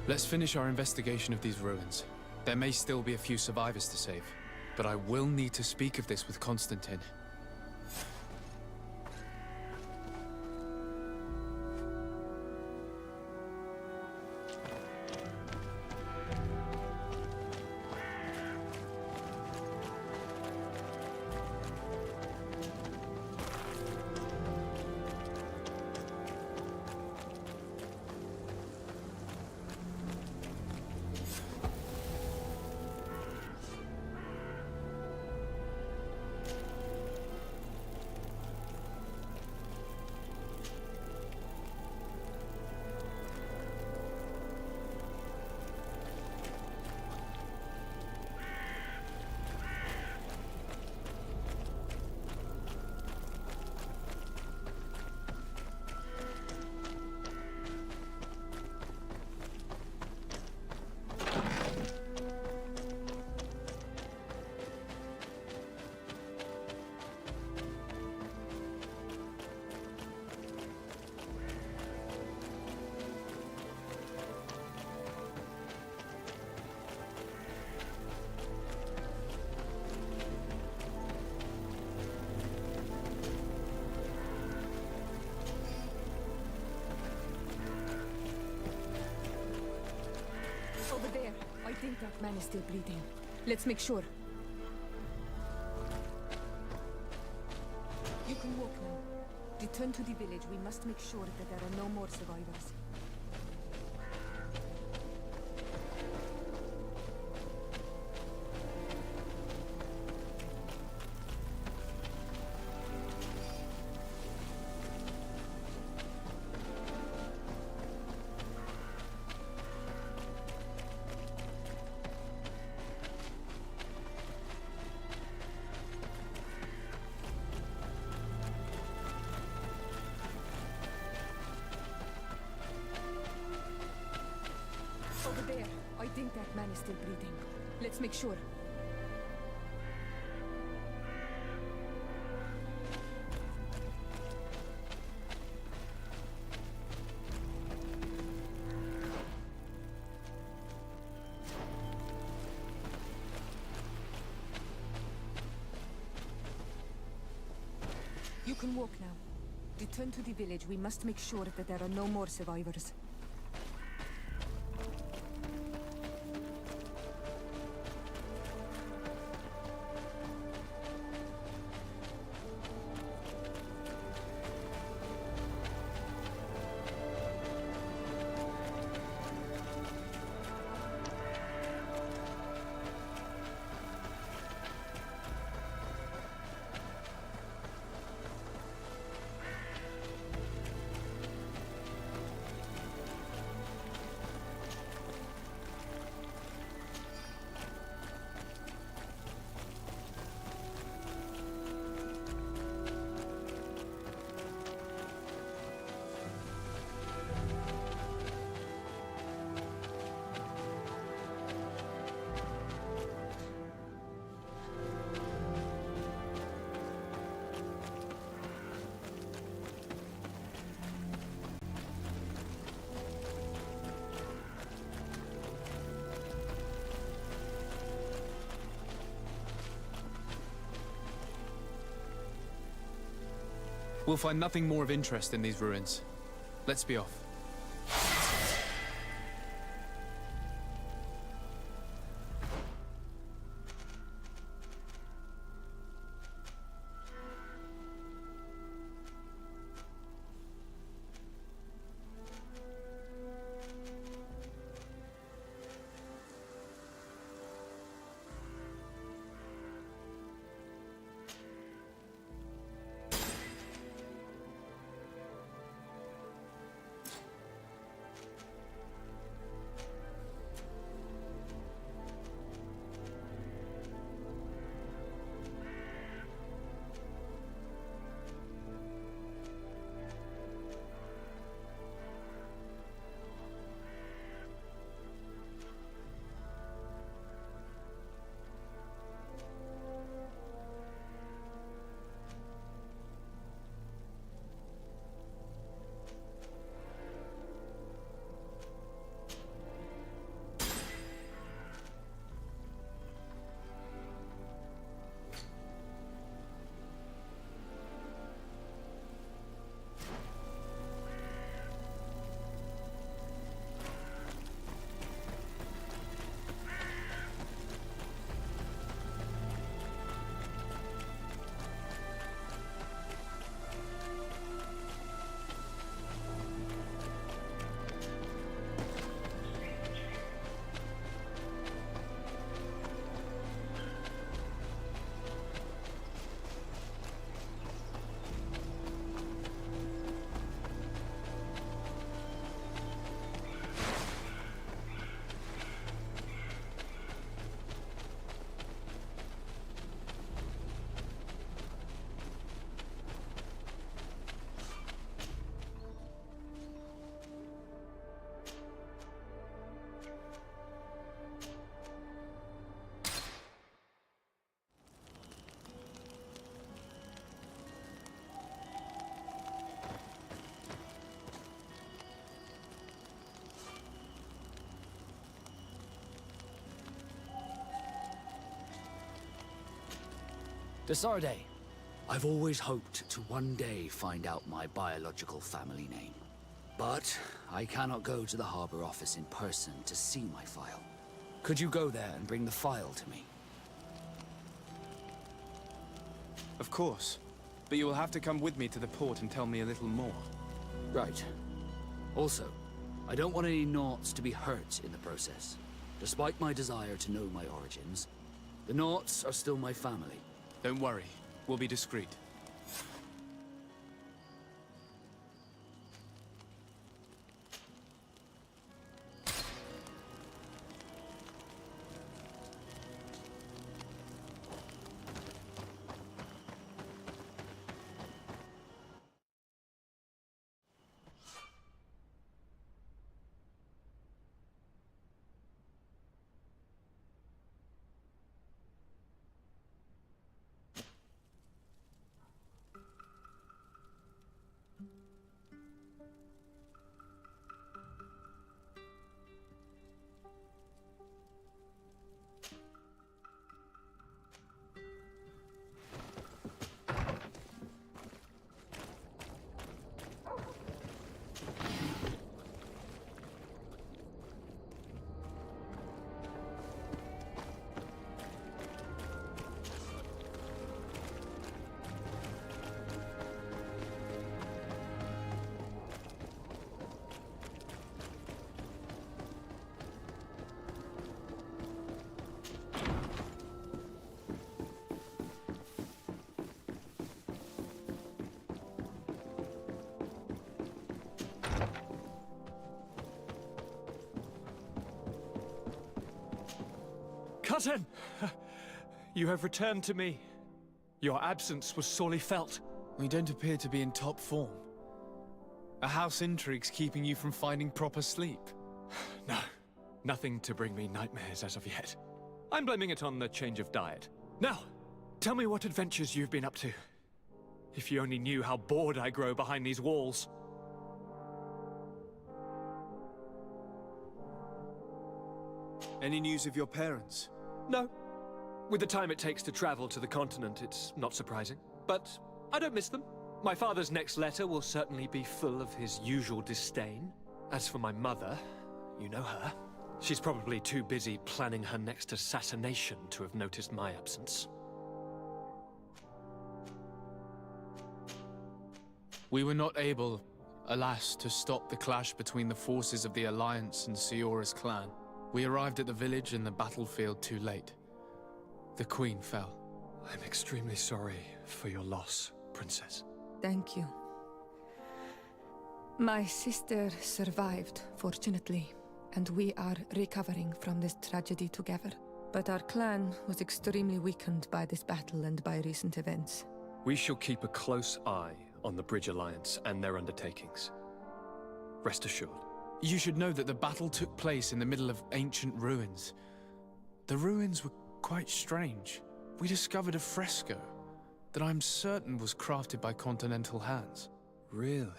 Let's finish our investigation of these ruins. There may still be a few survivors to save, but I will need to speak of this with Constantine. Over there. I think that man is still bleeding. Let's make sure. You can walk now. Return to the village. We must make sure that there are no more survivors. Over there. I think that man is still breathing. Let's make sure. can walk now. Return to the village. We must make sure that there are no more survivors. We'll find nothing more of interest in these ruins. Let's be off. Desarde, I've always hoped to one day find out my biological family name. But I cannot go to the harbor office in person to see my file. Could you go there and bring the file to me? Of course. But you will have to come with me to the port and tell me a little more. Right. Also, I don't want any Naughts to be hurt in the process. Despite my desire to know my origins, the Naughts are still my family. Don't worry. We'll be discreet. Cousin! You have returned to me. Your absence was sorely felt. We don't appear to be in top form. Are house intrigues keeping you from finding proper sleep? No, nothing to bring me nightmares as of yet. I'm blaming it on the change of diet. Now, tell me what adventures you've been up to. If you only knew how bored I grow behind these walls. Any news of your parents? No. With the time it takes to travel to the continent, it's not surprising. But I don't miss them. My father's next letter will certainly be full of his usual disdain. As for my mother, you know her. She's probably too busy planning her next assassination to have noticed my absence. We were not able, alas, to stop the clash between the forces of the Alliance and Siora's clan. We arrived at the village and the battlefield too late. The Queen fell. I'm extremely sorry for your loss, Princess. Thank you. My sister survived, fortunately, and we are recovering from this tragedy together. But our clan was extremely weakened by this battle and by recent events. We shall keep a close eye on the Bridge Alliance and their undertakings. Rest assured. You should know that the battle took place in the middle of ancient ruins. The ruins were quite strange. We discovered a fresco that I'm certain was crafted by continental hands. Really?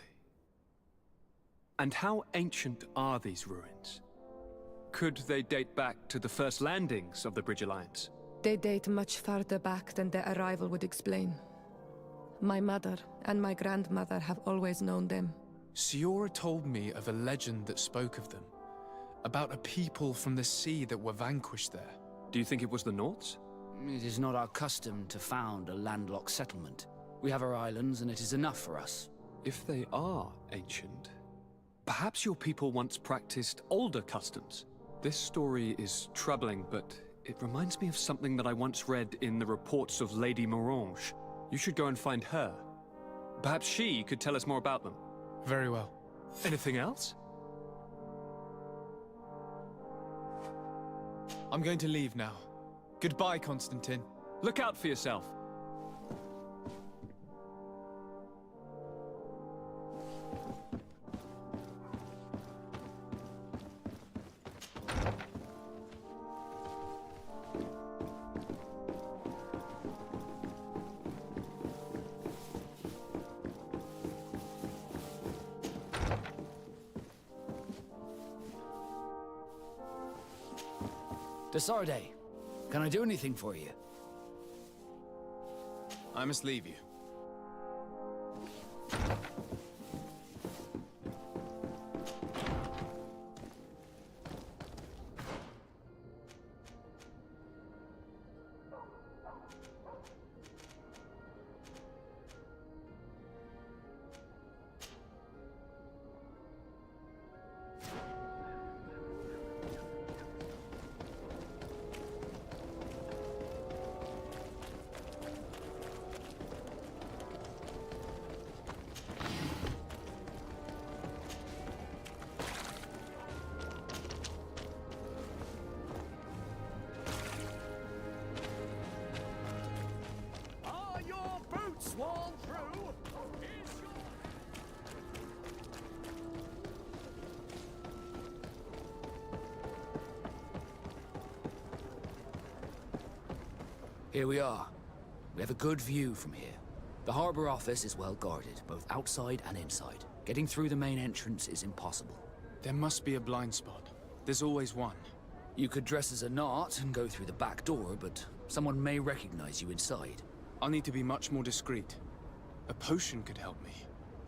And how ancient are these ruins? Could they date back to the first landings of the Bridge Alliance? They date much farther back than their arrival would explain. My mother and my grandmother have always known them. Siora told me of a legend that spoke of them, about a people from the sea that were vanquished there. Do you think it was the Norts? It is not our custom to found a landlocked settlement. We have our islands, and it is enough for us. If they are ancient, perhaps your people once practiced older customs. This story is troubling, but it reminds me of something that I once read in the reports of Lady Morange. You should go and find her. Perhaps she could tell us more about them. Very well. Anything else? I'm going to leave now. Goodbye, Constantine. Look out for yourself. Desarde, can I do anything for you? I must leave you. Swan through. Here we are. We have a good view from here. The harbor office is well guarded, both outside and inside. Getting through the main entrance is impossible. There must be a blind spot. There's always one. You could dress as a knot and go through the back door, but someone may recognize you inside. I'll need to be much more discreet. A potion could help me.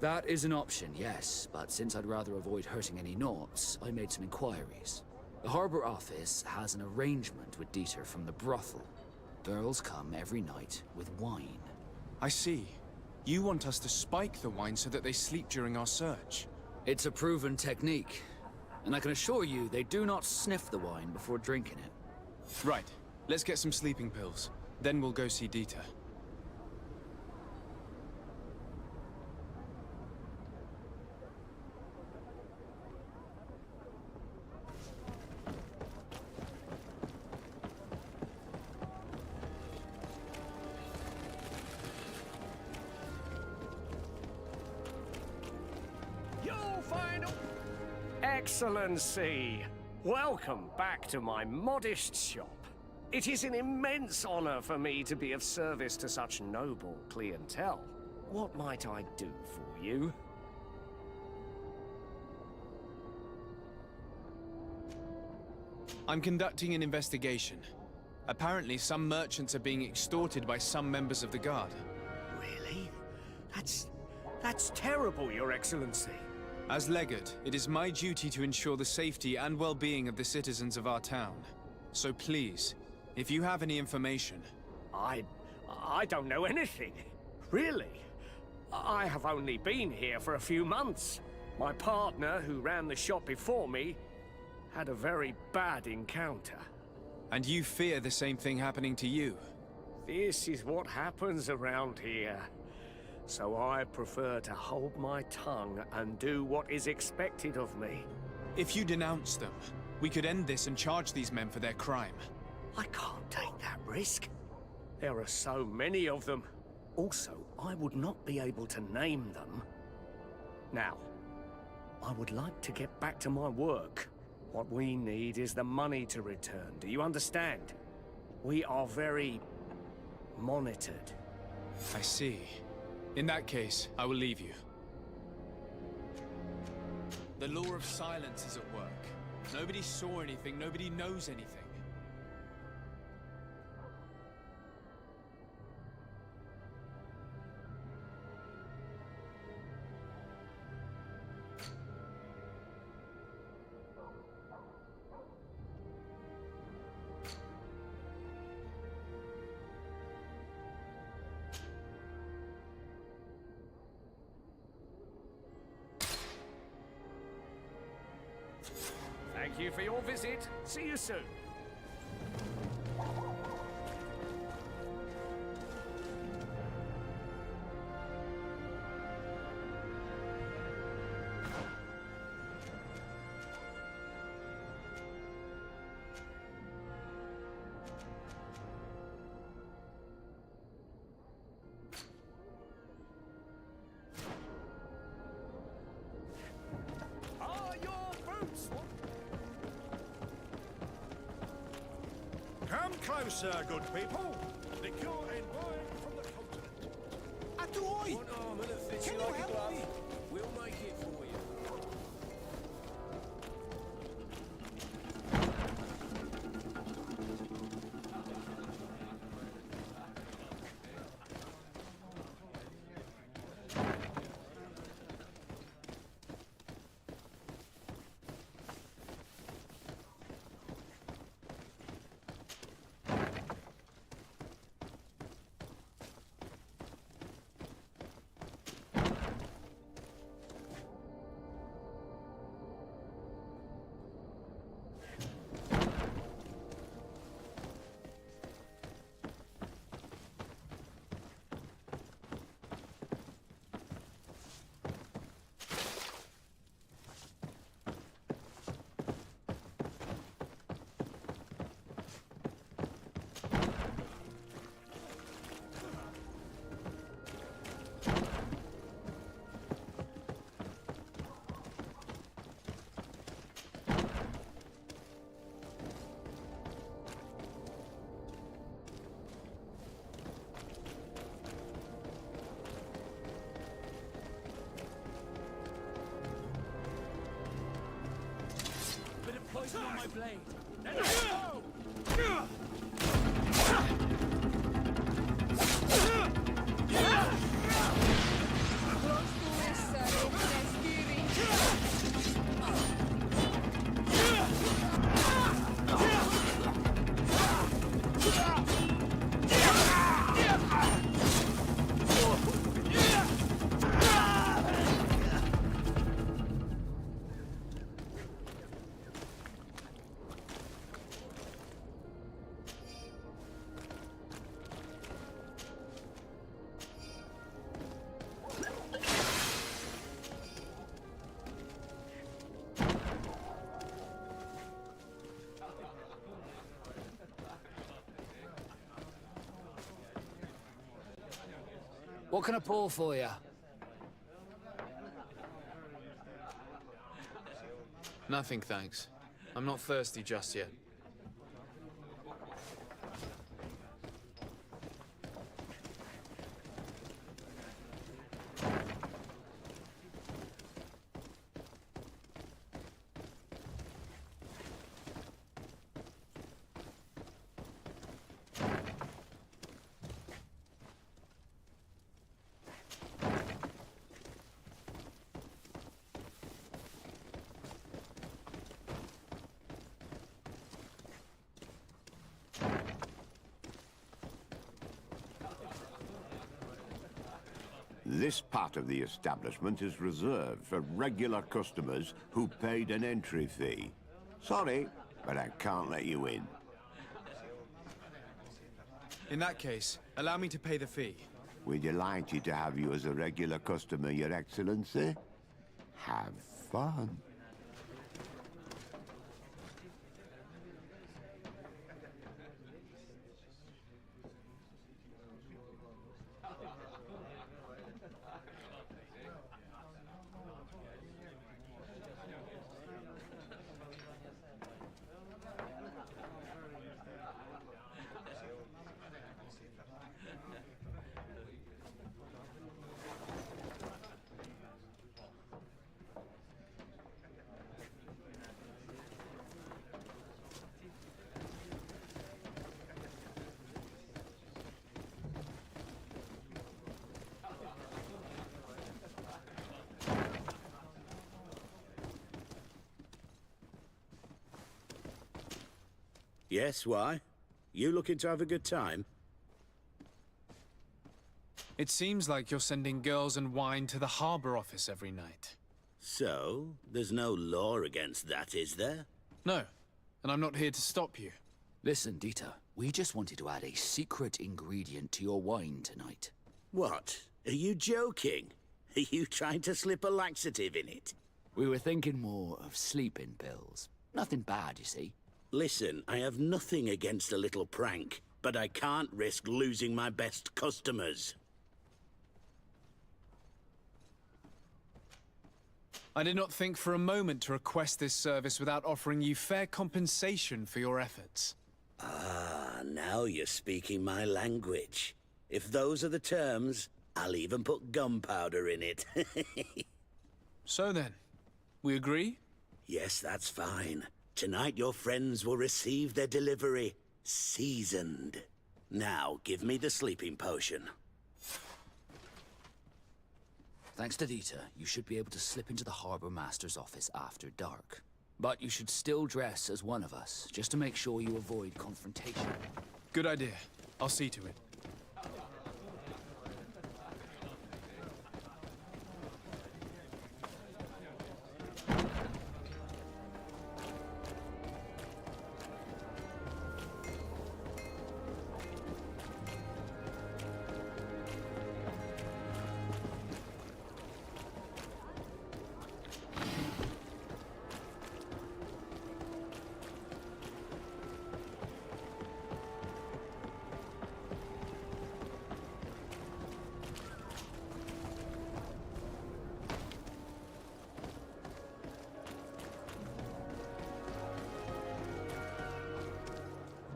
That is an option, yes, but since I'd rather avoid hurting any knots, I made some inquiries. The harbor office has an arrangement with Dieter from the brothel. Girls come every night with wine. I see. You want us to spike the wine so that they sleep during our search. It's a proven technique, and I can assure you they do not sniff the wine before drinking it. Right. Let's get some sleeping pills. Then we'll go see Dieter. final... Excellency, welcome back to my modest shop. It is an immense honor for me to be of service to such noble clientele. What might I do for you? I'm conducting an investigation. Apparently, some merchants are being extorted by some members of the Guard. Really? That's terrible, Your Excellency. As Legate, it is my duty to ensure the safety and well-being of the citizens of our town. So please, if you have any information... I don't know anything. Really. I have only been here for a few months. My partner, who ran the shop before me, had a very bad encounter. And you fear the same thing happening to you? This is what happens around here. So I prefer to hold my tongue and do what is expected of me. If you denounce them, we could end this and charge these men for their crime. I can't take that risk. There are so many of them. Also, I would not be able to name them. Now, I would like to get back to my work. What we need is the money to return. Do you understand? We are very monitored. I see. In that case, I will leave you. The law of silence is at work. Nobody saw anything, nobody knows anything. Thank you for your visit. See you soon. Are your boots? Come closer, good people. Liqueur and wine from the continent. Atoy! One arm and it fits you like a glove. We'll make it for you. Poison on my blade. Let us go! What can I pour for you? Nothing, thanks. I'm not thirsty just yet. This part of the establishment is reserved for regular customers who paid an entry fee. Sorry, but I can't let you in. In that case, allow me to pay the fee. We're delighted to have you as a regular customer, Your Excellency. Have fun. Yes, why? You looking to have a good time? It seems like you're sending girls and wine to the harbor office every night. So, there's no law against that, is there? No, and I'm not here to stop you. Listen, Dieter, we just wanted to add a secret ingredient to your wine tonight. What? Are you joking? Are you trying to slip a laxative in it? We were thinking more of sleeping pills. Nothing bad, you see. Listen, I have nothing against a little prank, but I can't risk losing my best customers. I did not think for a moment to request this service without offering you fair compensation for your efforts. Ah, now you're speaking my language. If those are the terms, I'll even put gunpowder in it. So then, we agree? Yes, that's fine. Tonight your friends will receive their delivery, seasoned. Now, give me the sleeping potion. Thanks to Dieter, you should be able to slip into the Harbour Master's office after dark. But you should still dress as one of us, just to make sure you avoid confrontation. Good idea. I'll see to it.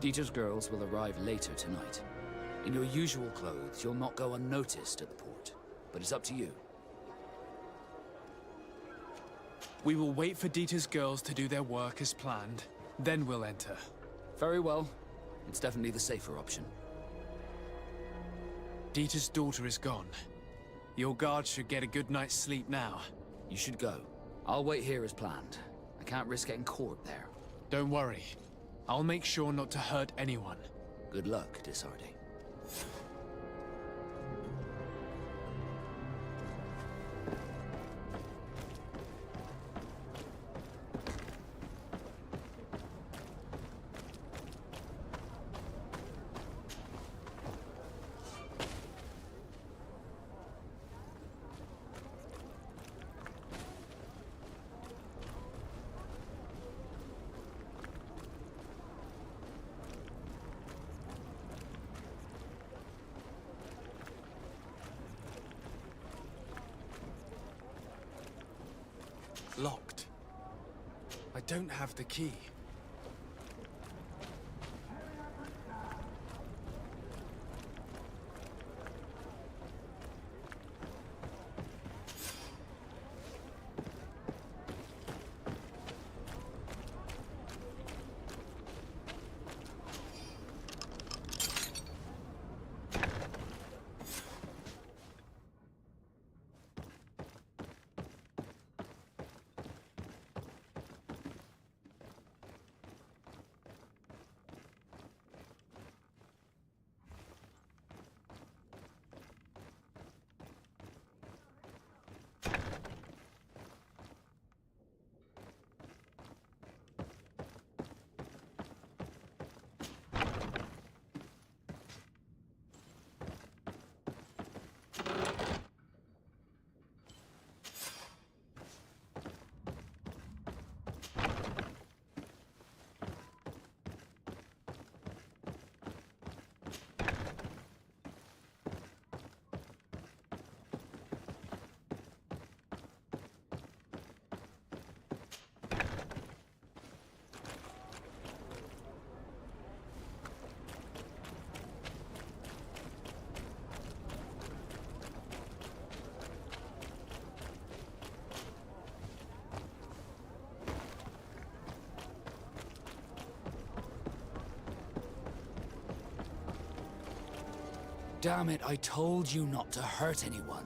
Dieter's girls will arrive later tonight. In your usual clothes, you'll not go unnoticed at the port, but it's up to you. We will wait for Dieter's girls to do their work as planned, then we'll enter. Very well. It's definitely the safer option. Dieter's daughter is gone. Your guards should get a good night's sleep now. You should go. I'll wait here as planned. I can't risk getting caught there. Don't worry. I'll make sure not to hurt anyone. Good luck, Desarde. I don't have the key. Damn it, I told you not to hurt anyone.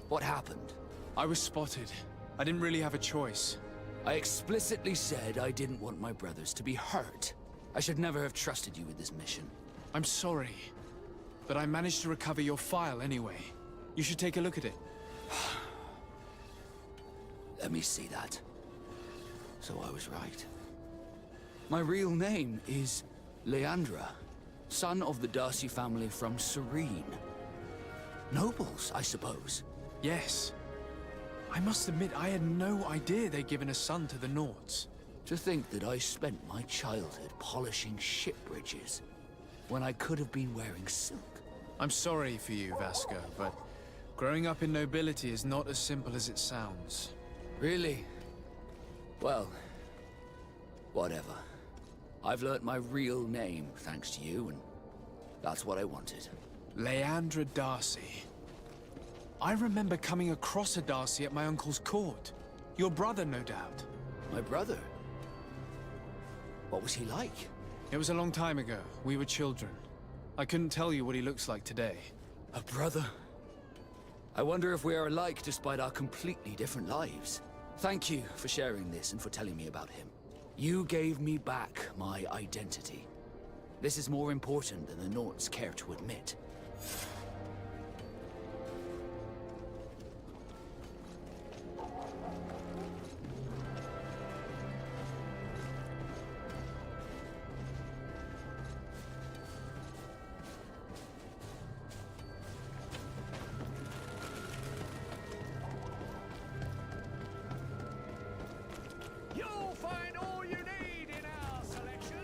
What happened? I was spotted. I didn't really have a choice. I explicitly said I didn't want my brothers to be hurt. I should never have trusted you with this mission. I'm sorry, but I managed to recover your file anyway. You should take a look at it. Let me see that. So I was right. My real name is Leandra, son of the Darcy family from Serene. Nobles, I suppose. Yes. I must admit, I had no idea they'd given a son to the Nords. To think that I spent my childhood polishing ship bridges, when I could have been wearing silk. I'm sorry for you, Vasco, but growing up in nobility is not as simple as it sounds. Really? Well, whatever. I've learnt my real name, thanks to you, and that's what I wanted. Leandra Darcy. I remember coming across a Darcy at my uncle's court. Your brother, no doubt. My brother? What was he like? It was a long time ago. We were children. I couldn't tell you what he looks like today. A brother? I wonder if we are alike despite our completely different lives. Thank you for sharing this and for telling me about him. You gave me back my identity. This is more important than the Nords care to admit. You'll find all you need in our selection.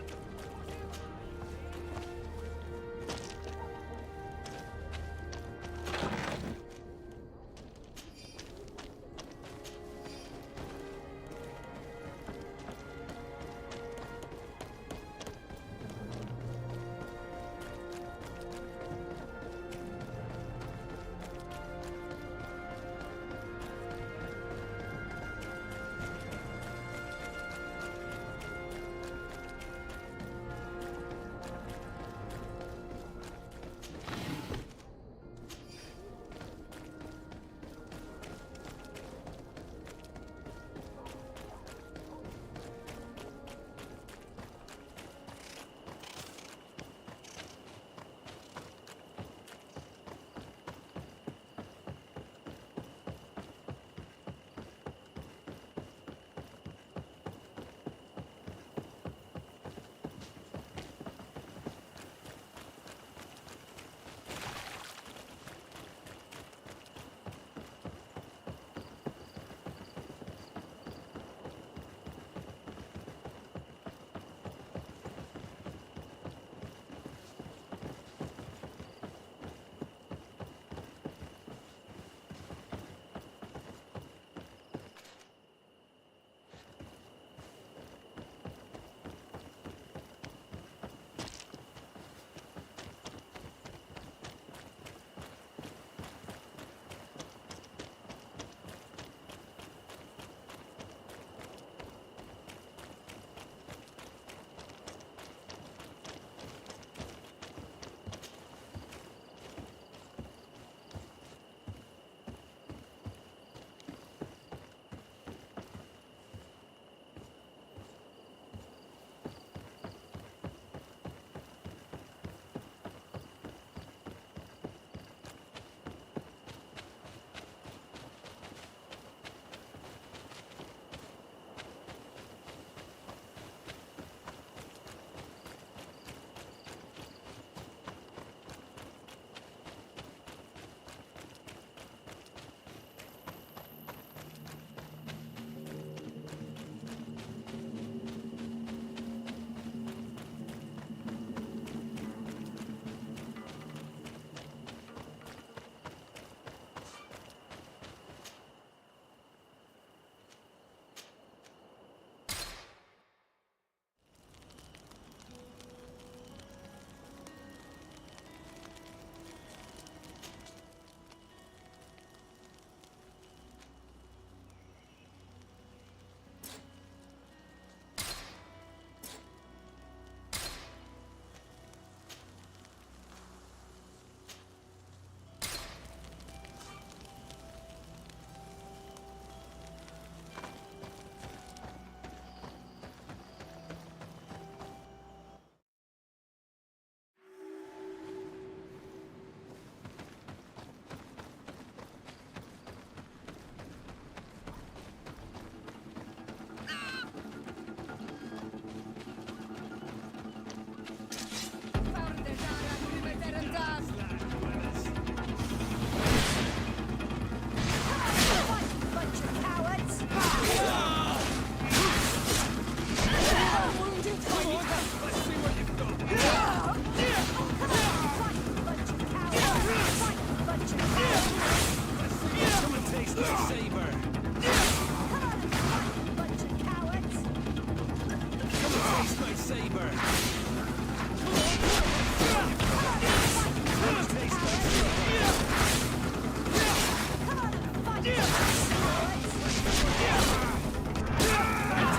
Taste my saber! Taste my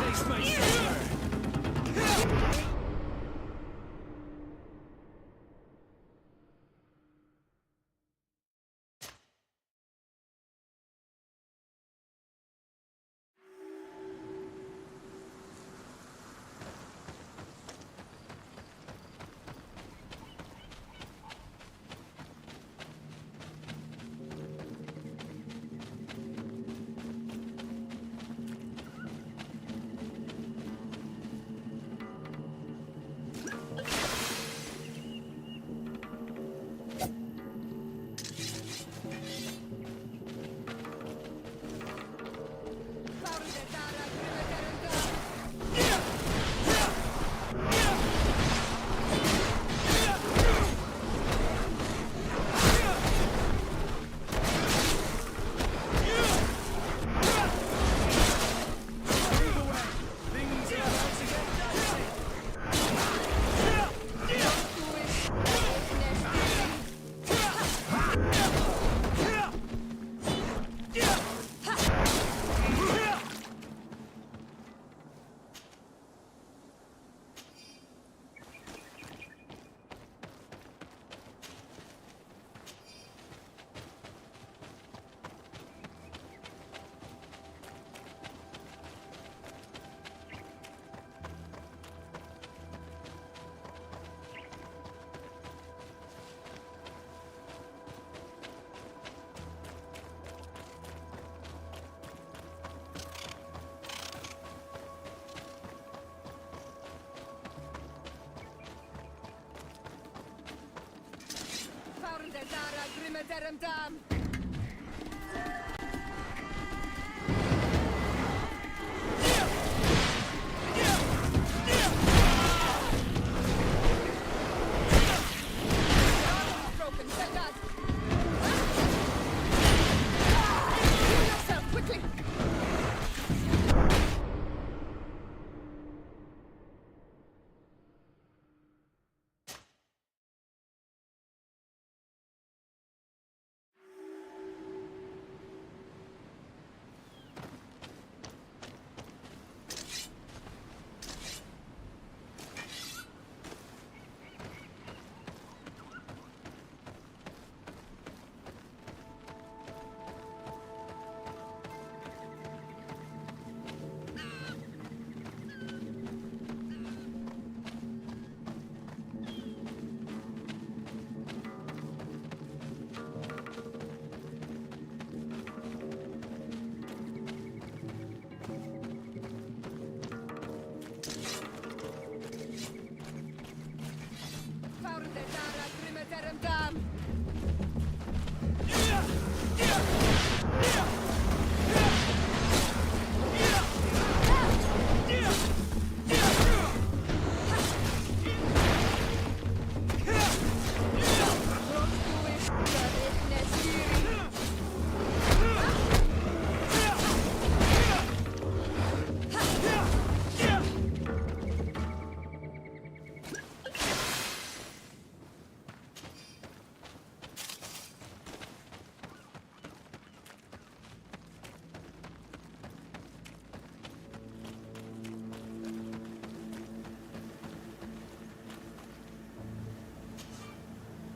Taste my saber!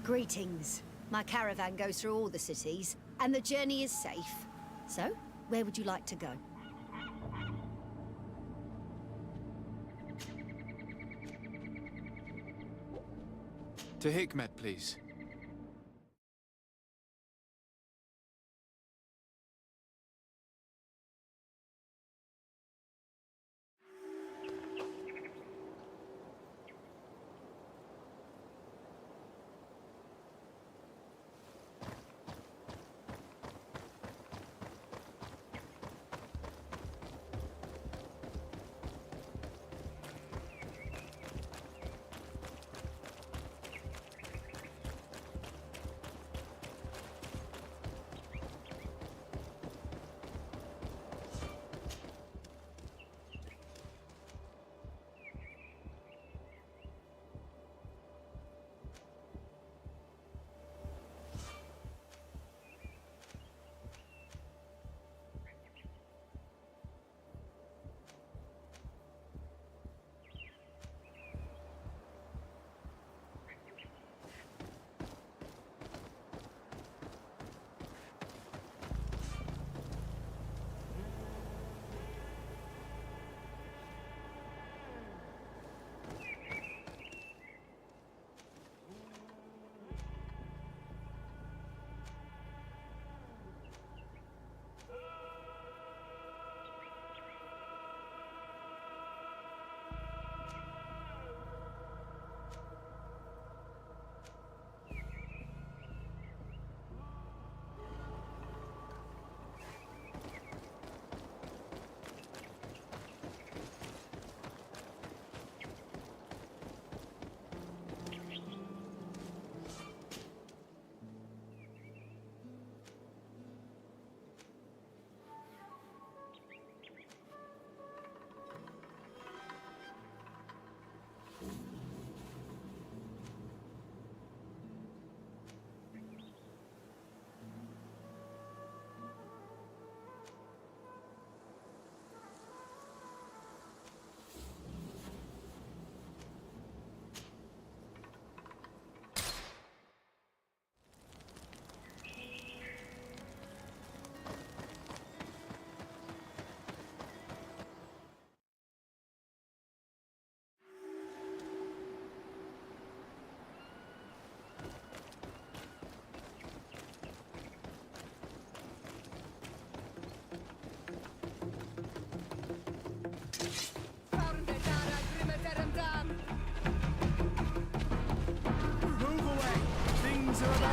Greetings. My caravan goes through all the cities, and the journey is safe. So, where would you like to go? To Hikmet, please.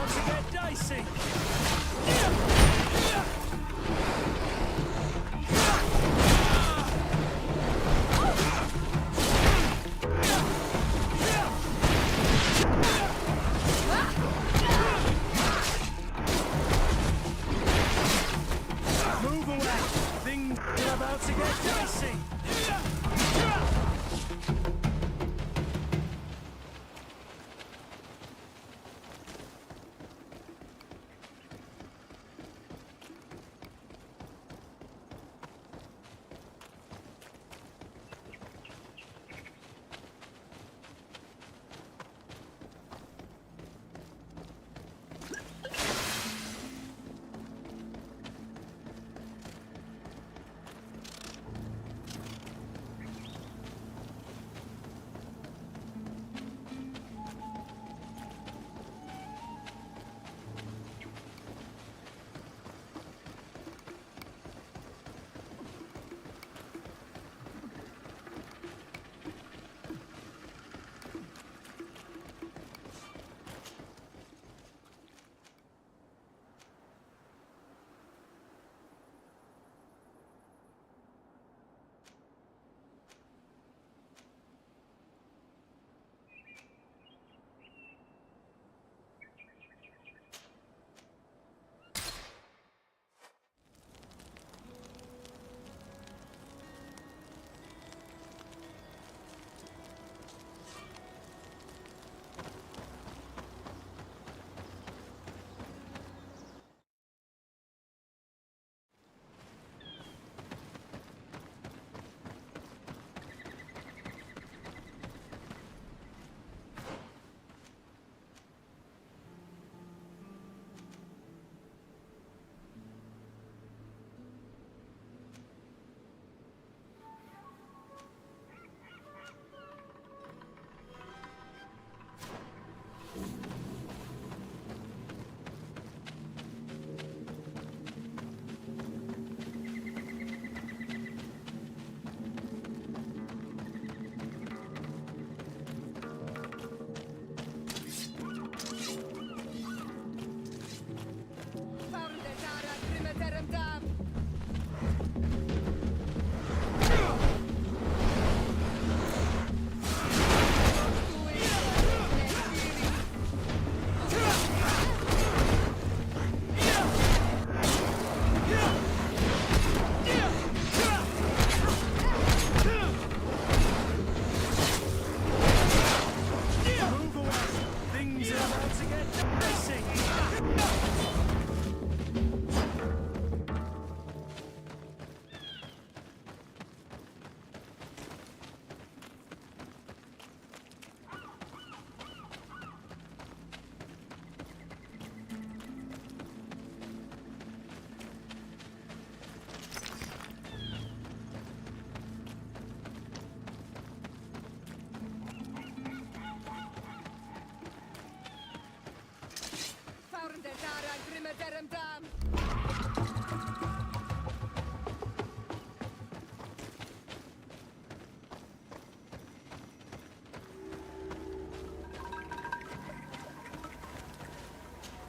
about to get dicey. Move away! Things are about to get dicey!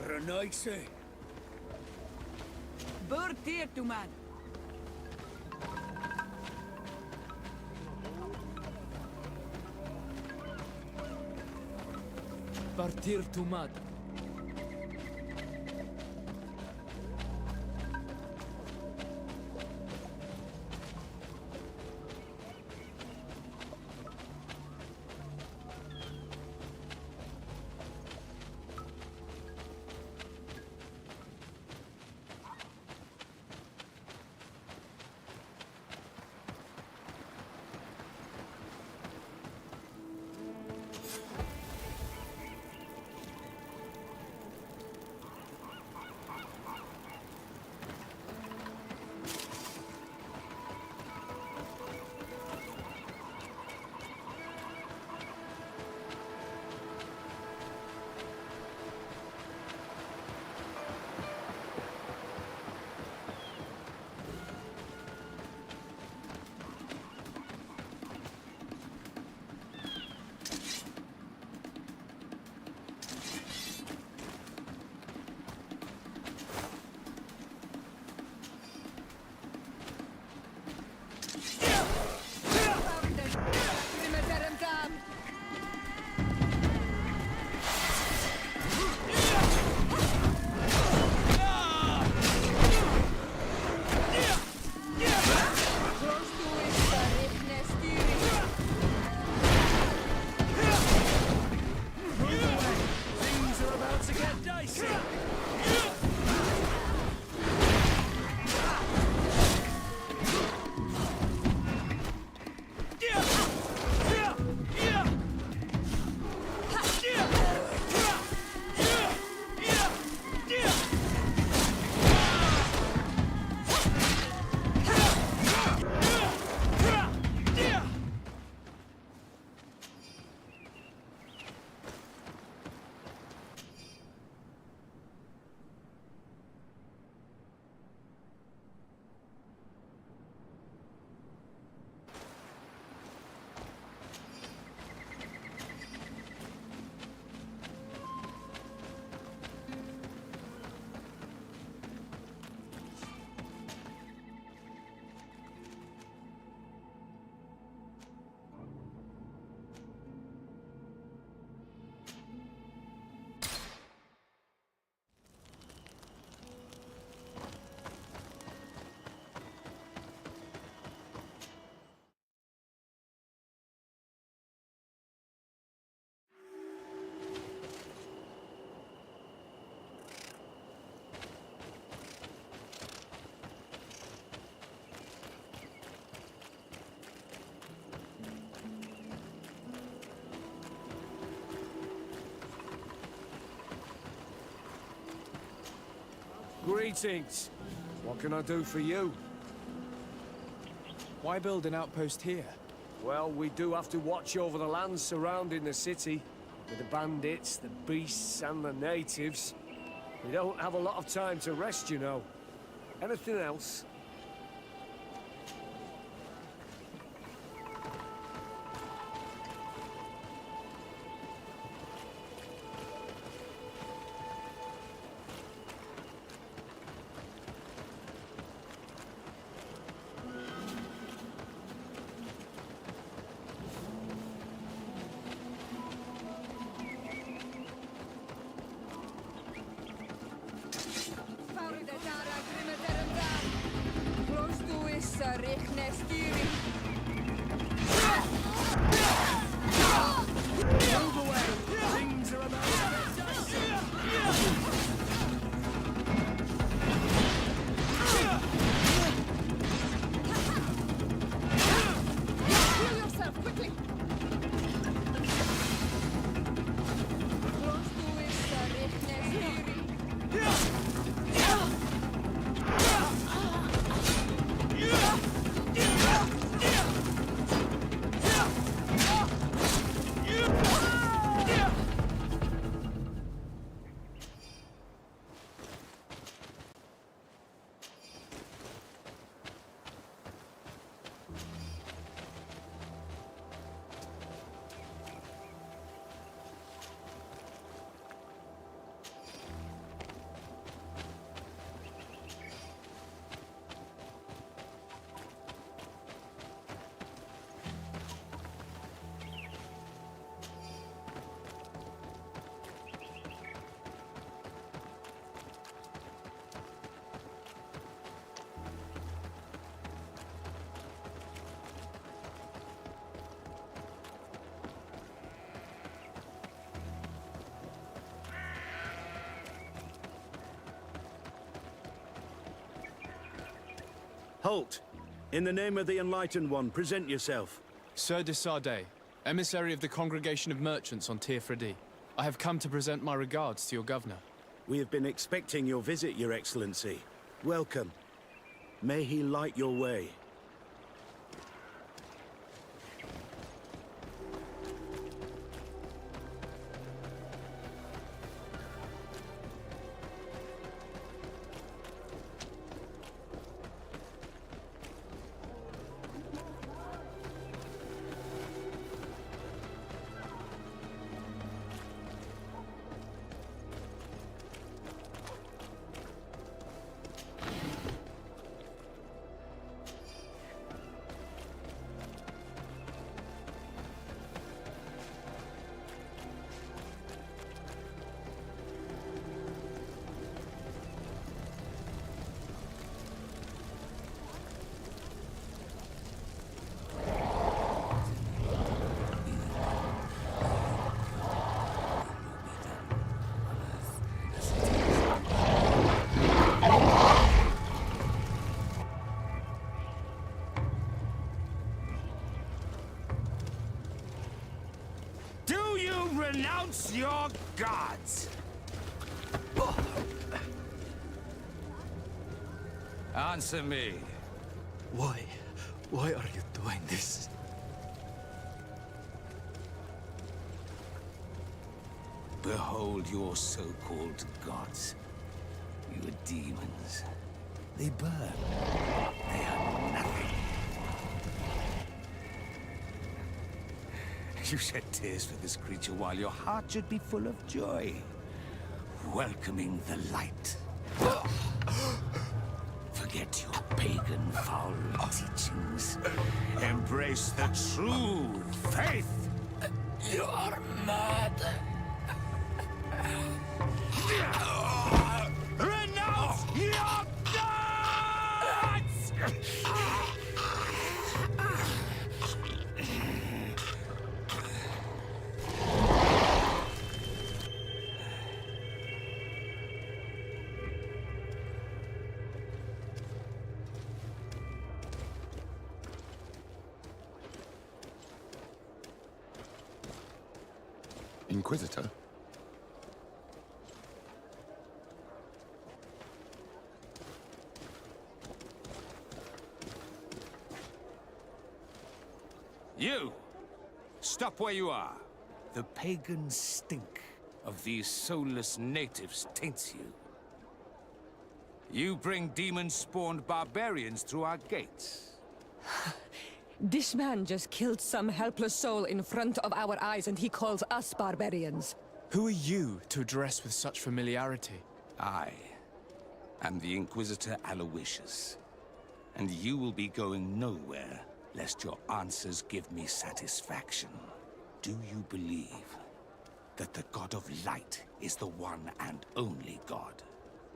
Renaixi. Burtir tu man. Partir tu mad. Greetings. What can I do for you? Why build an outpost here? Well, we do have to watch over the lands surrounding the city. With the bandits, the beasts, and the natives. We don't have a lot of time to rest, you know. Anything else? Halt! In the name of the Enlightened One, present yourself. Sir de Sardet, emissary of the Congregation of Merchants on Tir-Fredi. I have come to present my regards to your governor. We have been expecting your visit, Your Excellency. Welcome. May he light your way. Renounce your gods! Answer me. Why? Why are you doing this? Behold your so-called gods. Your demons. They burn. They are nothing. You shed tears for this creature while your heart should be full of joy. Welcoming the light. Forget your pagan foul teachings. Embrace the true faith. You are mad. Renounce your gods! Inquisitor? Stop where you are. The pagan stink of these soulless natives taints you. You bring demon-spawned barbarians through our gates. This man just killed some helpless soul in front of our eyes, and he calls us barbarians. Who are you to address with such familiarity? I am the Inquisitor Aloysius, and you will be going nowhere lest your answers give me satisfaction. Do you believe that the God of Light is the one and only God?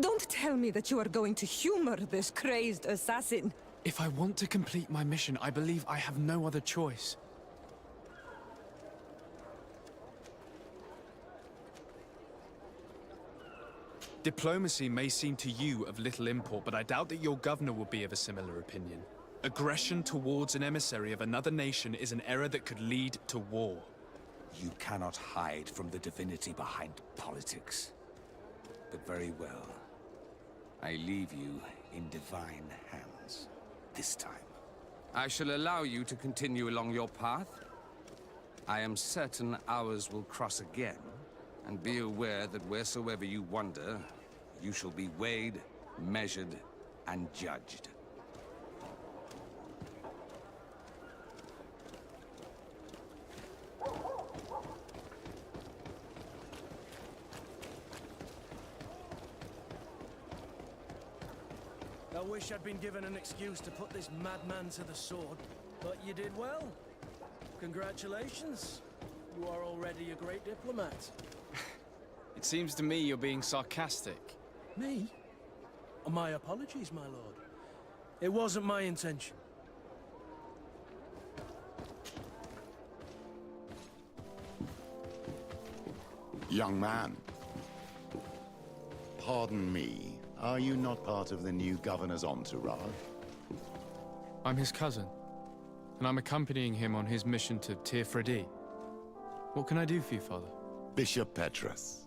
Don't tell me that you are going to humor this crazed assassin. If I want to complete my mission, I believe I have no other choice. Diplomacy may seem to you of little import, but I doubt that your governor will be of a similar opinion. Aggression towards an emissary of another nation is an error that could lead to war. You cannot hide from the divinity behind politics. But very well. I leave you in divine hands. This time. I shall allow you to continue along your path. I am certain ours will cross again. And be aware that wheresoever you wander, you shall be weighed, measured, and judged. I wish I'd been given an excuse to put this madman to the sword, but you did well. Congratulations. You are already a great diplomat. It seems to me you're being sarcastic. Me? My apologies, my lord. It wasn't my intention. Young man. Pardon me. Are you not part of the new governor's entourage? I'm his cousin, and I'm accompanying him on his mission to Tir-Fredi. What can I do for you, Father? Bishop Petrus.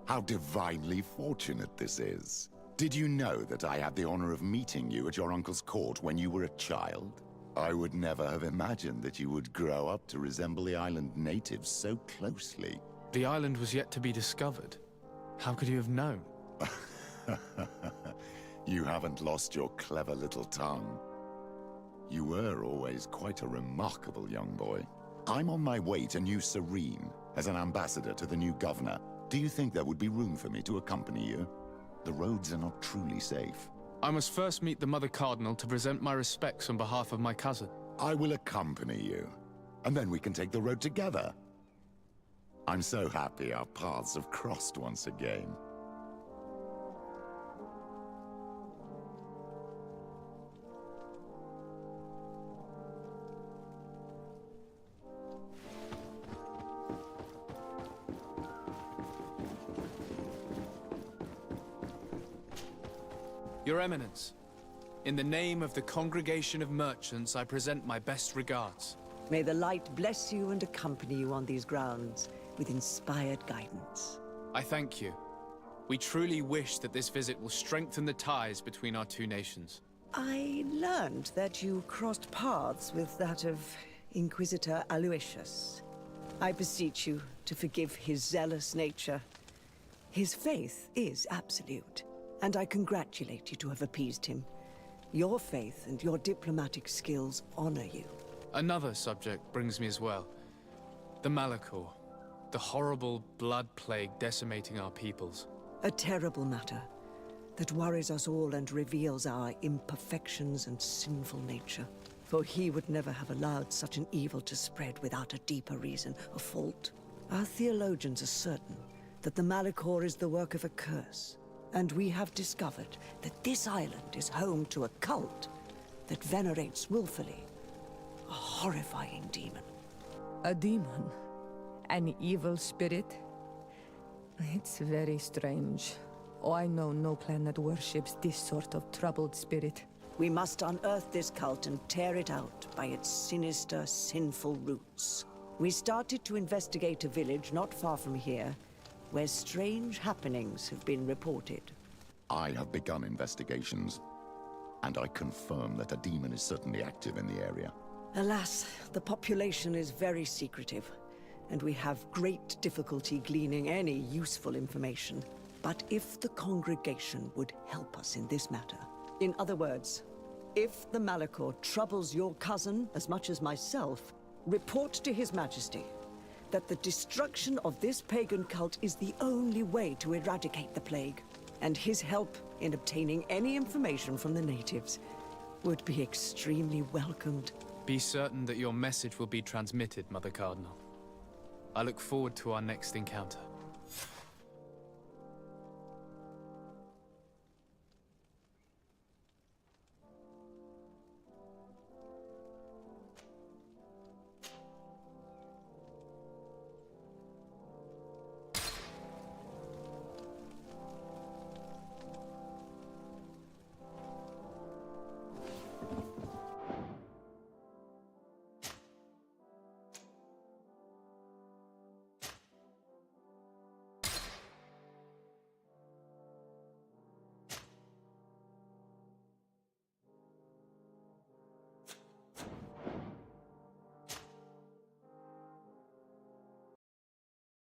How divinely fortunate this is. Did you know that I had the honor of meeting you at your uncle's court when you were a child? I would never have imagined that you would grow up to resemble the island natives so closely. The island was yet to be discovered. How could you have known? You haven't lost your clever little tongue. You were always quite a remarkable young boy. I'm on my way to New Serene as an ambassador to the new governor. Do you think there would be room for me to accompany you? The roads are not truly safe. I must first meet the Mother Cardinal to present my respects on behalf of my cousin. I will accompany you, and then we can take the road together. I'm so happy our paths have crossed once again. Your Eminence, in the name of the Congregation of Merchants, I present my best regards. May the light bless you and accompany you on these grounds with inspired guidance. I thank you. We truly wish that this visit will strengthen the ties between our two nations. I learned that you crossed paths with that of Inquisitor Aloysius. I beseech you to forgive his zealous nature. His faith is absolute, and I congratulate you to have appeased him. Your faith and your diplomatic skills honor you. Another subject brings me as well. The Malachor. The horrible blood plague decimating our peoples. A terrible matter that worries us all and reveals our imperfections and sinful nature. For he would never have allowed such an evil to spread without a deeper reason, a fault. Our theologians are certain that the Malachor is the work of a curse. And we have discovered that this island is home to a cult that venerates willfully a horrifying demon. A demon? An evil spirit? It's very strange. Oh, I know no planet worships this sort of troubled spirit. We must unearth this cult and tear it out by its sinister, sinful roots. We started to investigate a village not far from here, where strange happenings have been reported. I have begun investigations, and I confirm that a demon is certainly active in the area. Alas, the population is very secretive, and we have great difficulty gleaning any useful information. But if the congregation would help us in this matter, in other words, if the Malachor troubles your cousin as much as myself, report to His Majesty that the destruction of this pagan cult is the only way to eradicate the plague, and his help in obtaining any information from the natives would be extremely welcomed. Be certain that your message will be transmitted, Mother Cardinal. I look forward to our next encounter.